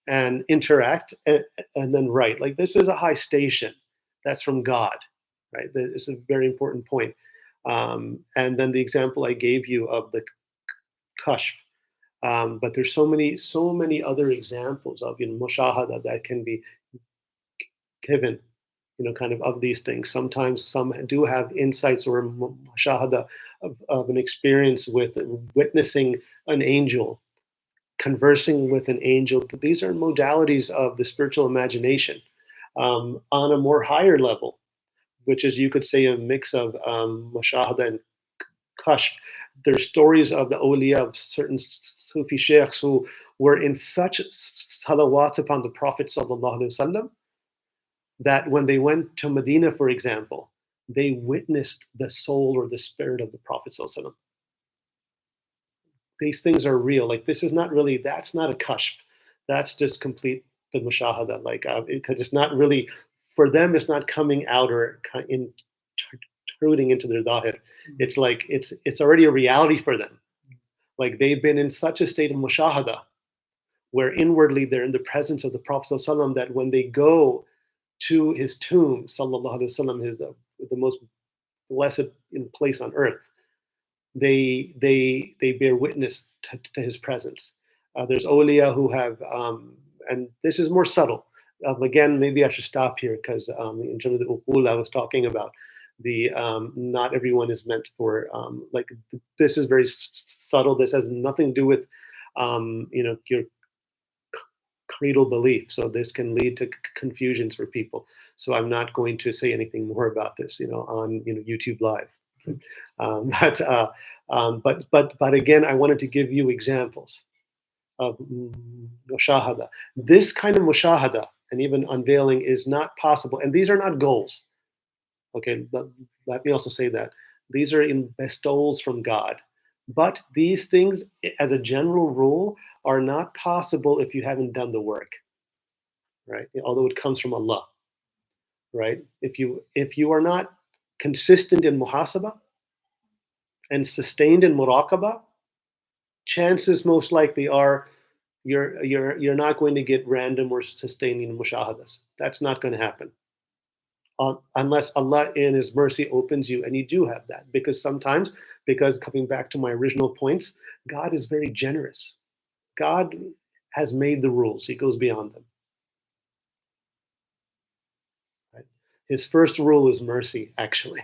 and interact and then write. Like, this is a high station. That's from God, right? This is a very important point. And then the example I gave you of the kashf. But there's so many other examples of mushahada that can be given, kind of these things. Sometimes some do have insights or mushahada of an experience with witnessing an angel, conversing with an angel. These are modalities of the spiritual imagination on a more higher level, which is, you could say, a mix of mushahada and kashf. There's stories of the awliya, of certain Sufi sheikhs who were in such salawats upon the Prophet sallallahu alaihi wasallam that when they went to Medina, for example, they witnessed the soul or the spirit of the Prophet sallallahu alaihi wasallam. These things are real. Like, this is not really, that's not a kashf. That's just complete the mushahada. Like, because it's not really, for them, it's not coming out or intruding into their dhahir. It's like, it's already a reality for them. Like, they've been in such a state of mushahada where inwardly they're in the presence of the Prophet sallallahu alaihi wasallam, that when they go to his tomb, sallallahu alaihi wasallam, is the most blessed place on earth, they bear witness to his presence. There's awliya who have, and this is more subtle. Again, maybe I should stop here, because in terms of the uqul I was talking about, the not everyone is meant for, like, this is very subtle. This has nothing to do with your creedal belief. So this can lead to confusions for people. So I'm not going to say anything more about this, on YouTube Live. But again, I wanted to give you examples of mushahada. This kind of mushahada and even unveiling is not possible. And these are not goals. Okay, let me also say that. These are in bestowals from God. But these things, as a general rule, are not possible if you haven't done the work, right? Although it comes from Allah, right? If you are not consistent in muhasaba and sustained in muraqaba, chances most likely are you're not going to get random or sustaining mushahadas. That's not going to happen. Unless Allah in His mercy opens you, and you do have that. Because sometimes, because coming back to my original points, God is very generous. God has made the rules. He goes beyond them. Right? His first rule is mercy, actually.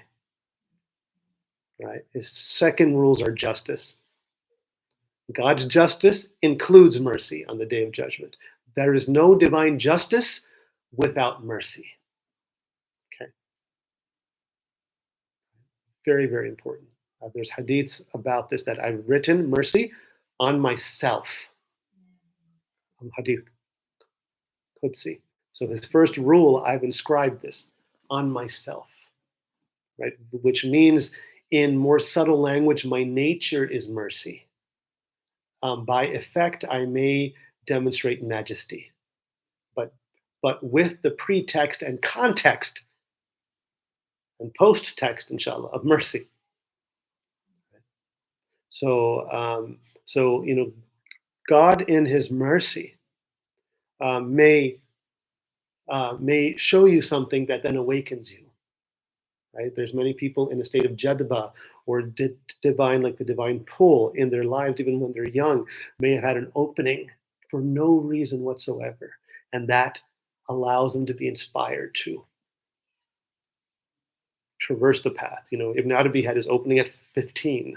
Right? His second rules are justice. God's justice includes mercy on the day of judgment. There is no divine justice without mercy. Okay. Very, very important. There's hadiths about this that I've written mercy on myself. Hadith Qudsi. So his first rule, I've inscribed this on myself, right? Which means, in more subtle language, my nature is mercy. By effect, I may demonstrate majesty, but with the pretext and context and post-text, inshallah, of mercy. So, God in His mercy may show you something that then awakens you. Right? There's many people in a state of jadba or divine, like the divine pull in their lives, even when they're young, may have had an opening for no reason whatsoever, and that allows them to be inspired to traverse the path. Ibn Arabi had his opening at 15.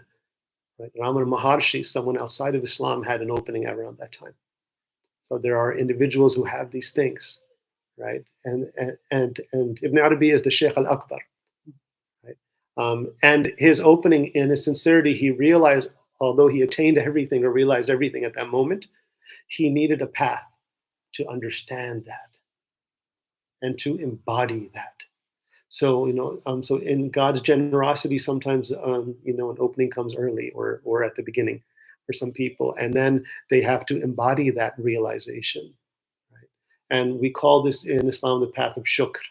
Right? Ramana Maharshi, someone outside of Islam, had an opening around that time. So there are individuals who have these things, right? And Ibn Arabi is the Sheikh al-Akbar. Right? And his opening, in his sincerity, he realized, although he attained everything or realized everything at that moment, he needed a path to understand that and to embody that. So so in God's generosity, sometimes an opening comes early or at the beginning for some people, and then they have to embody that realization. Right? And we call this in Islam the path of shukr.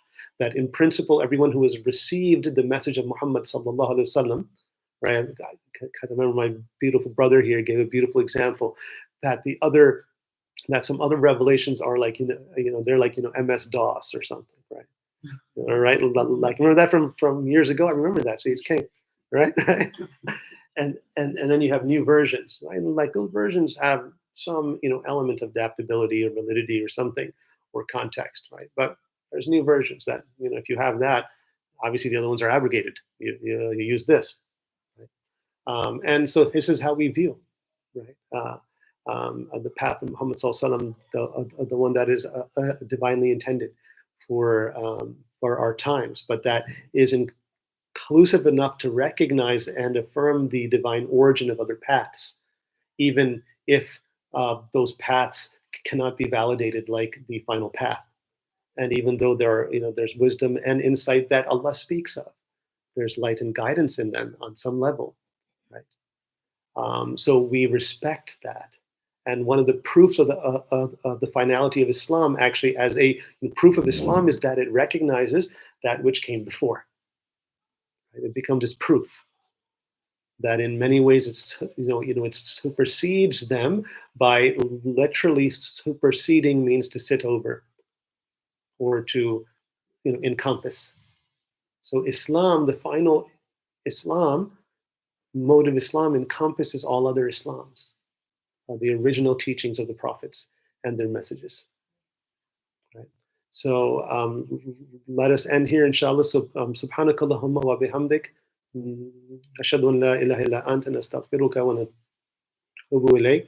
That in principle, everyone who has received the message of Muhammad sallallahu alaihi wasallam, right? I remember my beautiful brother here gave a beautiful example that some other revelations are like they're like MS DOS or something, right? All right, like remember that from years ago. I remember that. So he's king, right? and then you have new versions, right? And like those versions have some element of adaptability or validity or something or context, right? But there's new versions that if you have that, obviously the other ones are abrogated. You use this, right? And so this is how we view, right? The path of Muhammad Sallallahu Alaihi Wasallam, the one that is divinely intended for our times, but that is inclusive enough to recognize and affirm the divine origin of other paths, even if those paths cannot be validated like the final path. And even though there's wisdom and insight that Allah speaks of, there's light and guidance in them on some level, right? So we respect that. And one of the proofs of the finality of Islam, actually, as a proof of Islam, is that it recognizes that which came before. Right? It becomes its proof that in many ways it supersedes them by literally superseding means to sit over or to encompass. So Islam, the final Islam, mode of Islam, encompasses all other Islams. The original teachings of the prophets and their messages. Right. So let us end here, inshallah. So subhanakallahumma wa bihamdik. Ashhadu an la ilaha illa anta nastaghfiruka wa natubu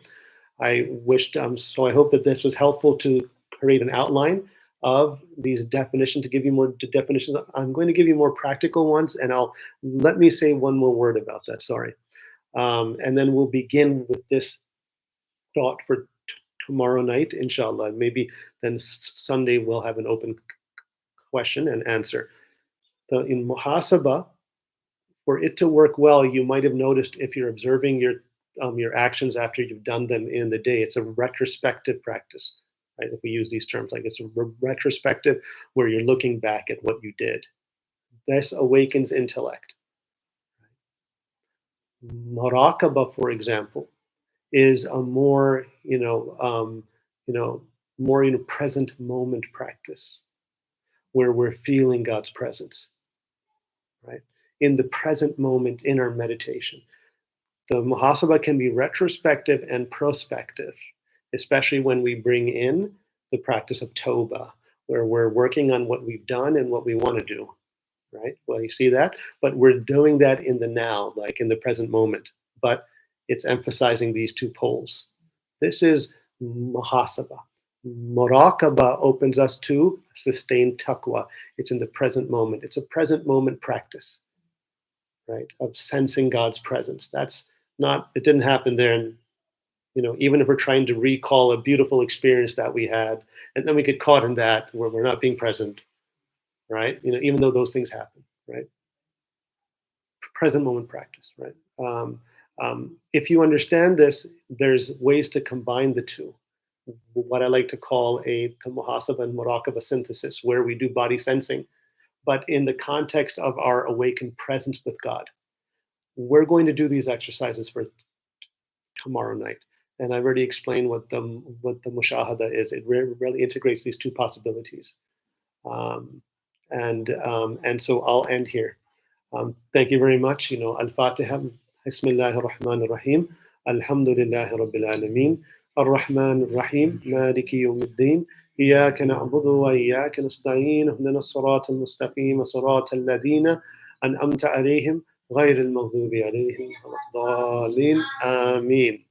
ilayk. So I hope that this was helpful to create an outline of these definitions, to give you more definitions. I'm going to give you more practical ones, and let me say one more word about that. Sorry. And then we'll begin with this thought for tomorrow night, inshallah. Maybe then Sunday we'll have an open question and answer. So in Muhasaba, for it to work well, you might have noticed if you're observing your actions after you've done them in the day, it's a retrospective practice, right? If we use these terms, like it's a retrospective where you're looking back at what you did. This awakens intellect. Muraqaba, for example, is a more more present moment practice where we're feeling God's presence, right? In the present moment in our meditation. The muhasaba can be retrospective and prospective, especially when we bring in the practice of tawbah, where we're working on what we've done and what we want to do, right? Well, you see that? But we're doing that in the now, like in the present moment. But it's emphasizing these two poles. This is muhasaba. Muraqaba opens us to sustained taqwa. It's in the present moment. It's a present moment practice, right? Of sensing God's presence. That's not, it didn't happen there. And, even if we're trying to recall a beautiful experience that we had, and then we get caught in that where we're not being present, right? Even though those things happen, right? Present moment practice, right? If you understand this, there's ways to combine the two. What I like to call a muhasaba and muraqaba synthesis, where we do body sensing, but in the context of our awakened presence with God. We're going to do these exercises for tomorrow night, and I've already explained what the mushahada is. It really integrates these two possibilities, and so I'll end here. Thank you very much. Al-Fatiha. Bismillahir Rahmanir Rahim. Alhamdulillahi Rabbil Alameen. Ar-Rahman Ar-Rahim. Maliki Yawmiddin. إياك نعبد وإياك نستعين اهدنا الصراط المستقيم صراط الذين أنعمت عليهم غير المغضوب عليهم ولا الضالين آمين.